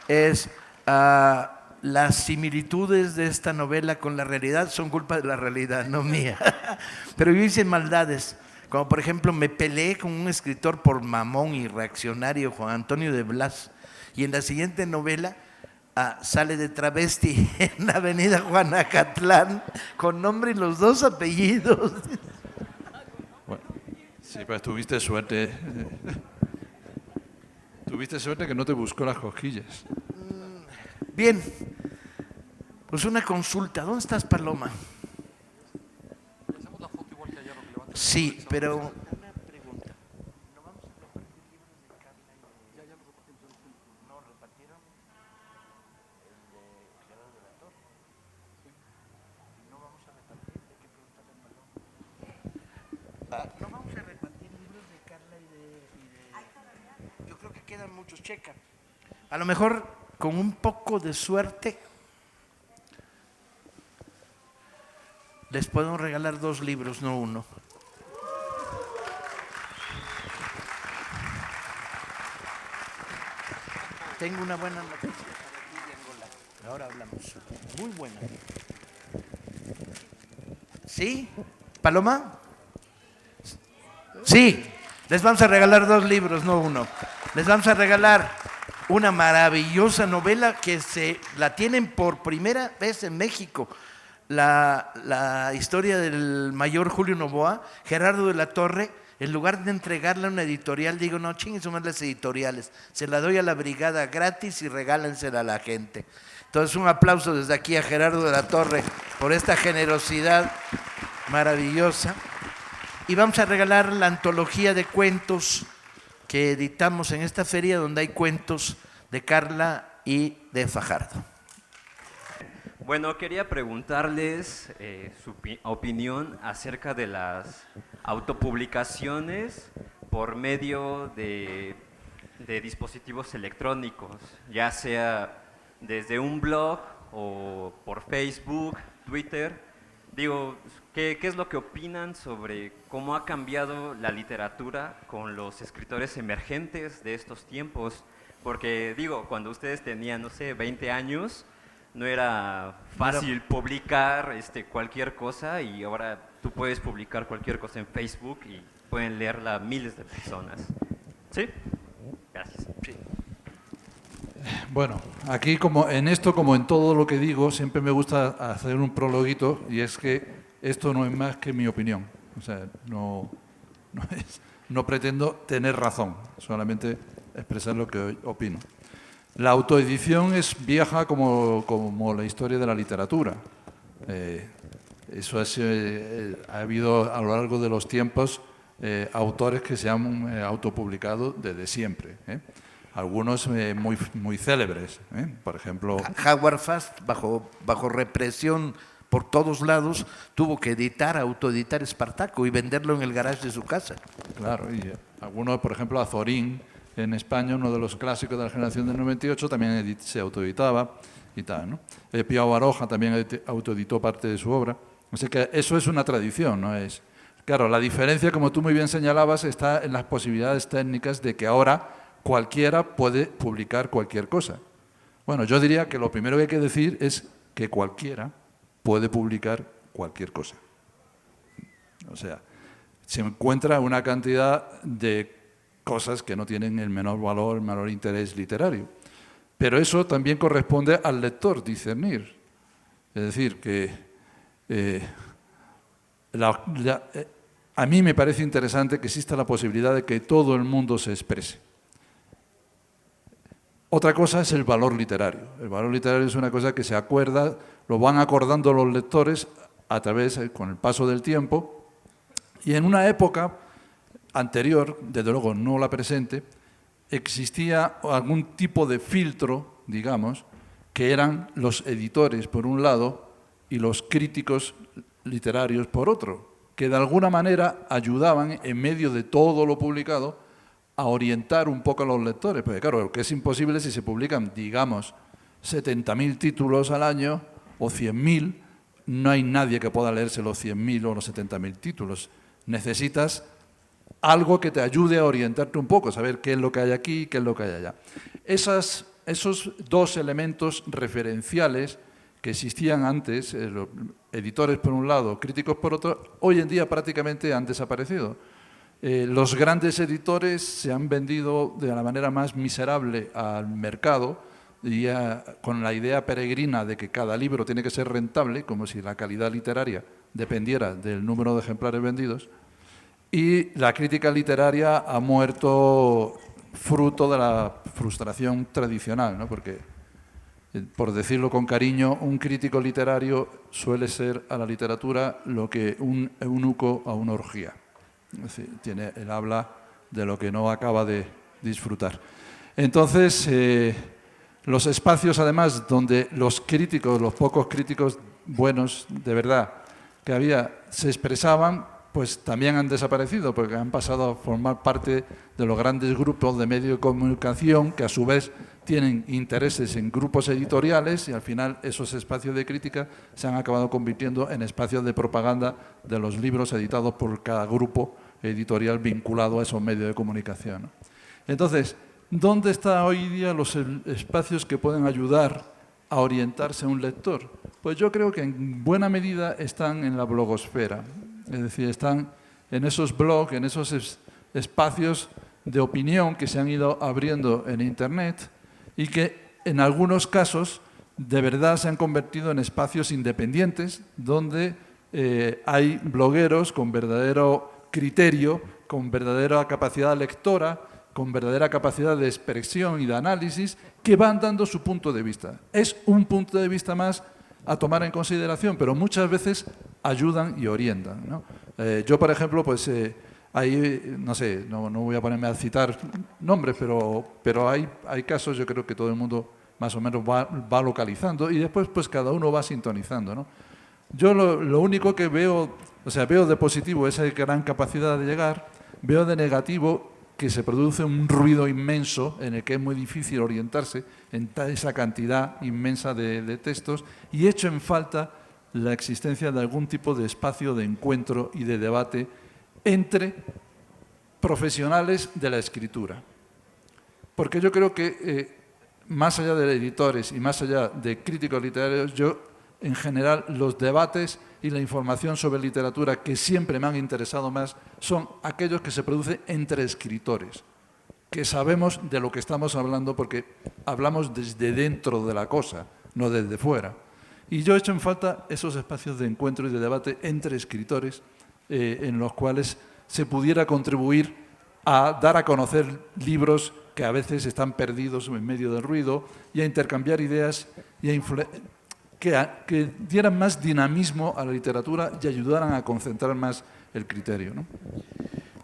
es las similitudes de esta novela con la realidad son culpa de la realidad, no mía. Pero yo hice maldades, como por ejemplo me peleé con un escritor por mamón y reaccionario, Juan Antonio de Blas, y en la siguiente novela sale de travesti en la avenida Juanacatlán con nombre y los 2 apellidos. Bueno, sí, pues tuviste suerte. Tuviste suerte que no te buscó las cosquillas. Bien, pues una consulta. ¿Dónde estás, Paloma? Sí, pero una pregunta. ¿No vamos a repartir libros de Carla y de... Ya lo repartimos. ¿No repartieron el de Gerardo de la Torre? Sí. ¿No vamos a repartir? Hay que preguntarle a Paloma. ¿No vamos a repartir libros de Carla y de... Yo creo que quedan muchos, checa. A lo mejor con un poco de suerte les podemos regalar 2 libros, no 1. Tengo una buena noticia para ti de Angola. Ahora hablamos. Muy buena. ¿Sí? ¿Paloma? Sí. Les vamos a regalar 2 libros, no 1. Les vamos a regalar una maravillosa novela que la tienen por primera vez en México. La historia del mayor Julio Novoa, Gerardo de la Torre. En lugar de entregarla a una editorial, digo, no, chinguen son las editoriales. Se la doy a la brigada gratis y regálensela a la gente. Entonces, un aplauso desde aquí a Gerardo de la Torre por esta generosidad maravillosa. Y vamos a regalar la antología de cuentos que editamos en esta feria, donde hay cuentos de Carla y de Fajardo. Bueno, quería preguntarles su opinión acerca de las autopublicaciones por medio de dispositivos electrónicos, ya sea desde un blog o por Facebook, Twitter, digo, ¿qué es lo que opinan sobre cómo ha cambiado la literatura con los escritores emergentes de estos tiempos? Porque, digo, cuando ustedes tenían, no sé, 20 años, no era fácil publicar cualquier cosa, y ahora tú puedes publicar cualquier cosa en Facebook y pueden leerla miles de personas. ¿Sí? Gracias. Sí. Bueno, aquí como en esto, como en todo lo que digo, siempre me gusta hacer un prologuito, y es que esto no es más que mi opinión. O sea, no pretendo tener razón, solamente expresar lo que opino. La autoedición es vieja como la historia de la literatura. Eso ha habido a lo largo de los tiempos autores que se han autopublicado desde siempre. Algunos muy célebres. Por ejemplo, Howard Fast, bajo represión por todos lados, tuvo que autoeditar Espartaco y venderlo en el garage de su casa. claro, y algunos, por ejemplo, Azorín, en España, uno de los clásicos de la generación del 98, también se autoeditaba y tal, ¿no? Piau Baroja también autoeditó parte de su obra. Así que eso es una tradición, ¿no? Claro, la diferencia, como tú muy bien señalabas, está en las posibilidades técnicas de que ahora cualquiera puede publicar cualquier cosa. Bueno, yo diría que lo primero que hay que decir es que cualquiera puede publicar cualquier cosa. O sea, se encuentra una cantidad de cosas que no tienen el menor valor, el menor interés literario. Pero eso también corresponde al lector discernir. Es decir, que a mí me parece interesante que exista la posibilidad de que todo el mundo se exprese. Otra cosa es el valor literario. El valor literario es una cosa que se acuerda, lo van acordando los lectores con el paso del tiempo, y en una época anterior, desde luego no la presente, existía algún tipo de filtro, digamos, que eran los editores por un lado y los críticos literarios por otro, que de alguna manera ayudaban, en medio de todo lo publicado, a orientar un poco a los lectores. Porque claro, lo que es imposible si se publican, digamos, 70.000 títulos al año o 100.000, no hay nadie que pueda leerse los 100.000 o los 70.000 títulos. Necesitas algo que te ayude a orientarte un poco, saber qué es lo que hay aquí, qué es lo que hay allá. Esos dos elementos referenciales que existían antes, los editores por un lado, críticos por otro, hoy en día prácticamente han desaparecido. Los grandes editores se han vendido de la manera más miserable al mercado, con la idea peregrina de que cada libro tiene que ser rentable, como si la calidad literaria dependiera del número de ejemplares vendidos. Y la crítica literaria ha muerto fruto de la frustración tradicional, ¿no? Porque, por decirlo con cariño, un crítico literario suele ser a la literatura lo que un eunuco a una orgía. Es decir, él habla de lo que no acaba de disfrutar. Entonces, los espacios, además, donde los críticos, los pocos críticos buenos de verdad que había, se expresaban, pues también han desaparecido, porque han pasado a formar parte de los grandes grupos de medios de comunicación que a su vez tienen intereses en grupos editoriales, y al final esos espacios de crítica se han acabado convirtiendo en espacios de propaganda de los libros editados por cada grupo editorial vinculado a esos medios de comunicación, ¿no? Entonces, ¿dónde están hoy día los espacios que pueden ayudar a orientarse a un lector? Pues yo creo que en buena medida están en la blogosfera. Es decir, están en esos blogs, en esos espacios de opinión que se han ido abriendo en Internet y que en algunos casos de verdad se han convertido en espacios independientes donde hay blogueros con verdadero criterio, con verdadera capacidad lectora, con verdadera capacidad de expresión y de análisis, que van dando su punto de vista. Es un punto de vista más a tomar en consideración, pero muchas veces ayudan y orientan, ¿no? Yo, por ejemplo, pues ahí, no sé, no voy a ponerme a citar nombres, pero hay casos, yo creo que todo el mundo más o menos va localizando y después pues cada uno va sintonizando, ¿no? Yo lo único que veo, o sea, veo de positivo esa gran capacidad de llegar, veo de negativo que se produce un ruido inmenso en el que es muy difícil orientarse en esa cantidad inmensa de textos, y echo en falta la existencia de algún tipo de espacio de encuentro y de debate entre profesionales de la escritura. Porque yo creo que, más allá de editores y más allá de críticos literarios, yo, en general, los debates y la información sobre literatura que siempre me han interesado más son aquellos que se producen entre escritores, que sabemos de lo que estamos hablando porque hablamos desde dentro de la cosa, no desde fuera. Y yo he hecho en falta esos espacios de encuentro y de debate entre escritores en los cuales se pudiera contribuir a dar a conocer libros que a veces están perdidos en medio del ruido y a intercambiar ideas y que dieran más dinamismo a la literatura y ayudaran a concentrar más el criterio, ¿no?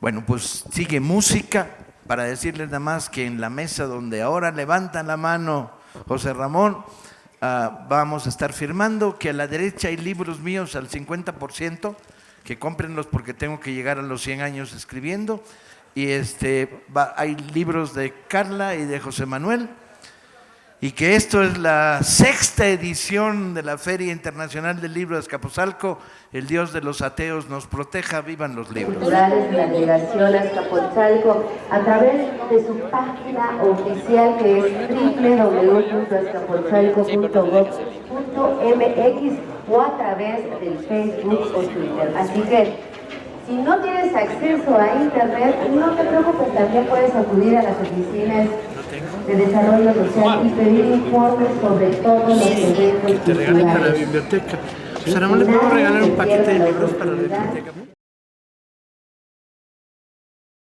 Bueno, pues sigue música, para decirles nada más que en la mesa donde ahora levantan la mano José Ramón, vamos a estar firmando que a la derecha hay libros míos al 50%, que cómprenlos porque tengo que llegar a los 100 años escribiendo, y hay libros de Carla y de José Manuel, y que esto es la 6ª edición de la Feria Internacional del Libro de Azcapotzalco. El Dios de los ateos nos proteja, vivan los libros. Culturales de la delegación Azcapotzalco a través de su página oficial que es www.azcapotzalco.gov.mx o a través del Facebook o Twitter. Así que si no tienes acceso a internet, no te preocupes, también puedes acudir a las oficinas de desarrollo social y pedir informes sobre todos los eventos Te regalen para la culturales. biblioteca. O sea, ¿no le puedo regalar un paquete de libros para la biblioteca?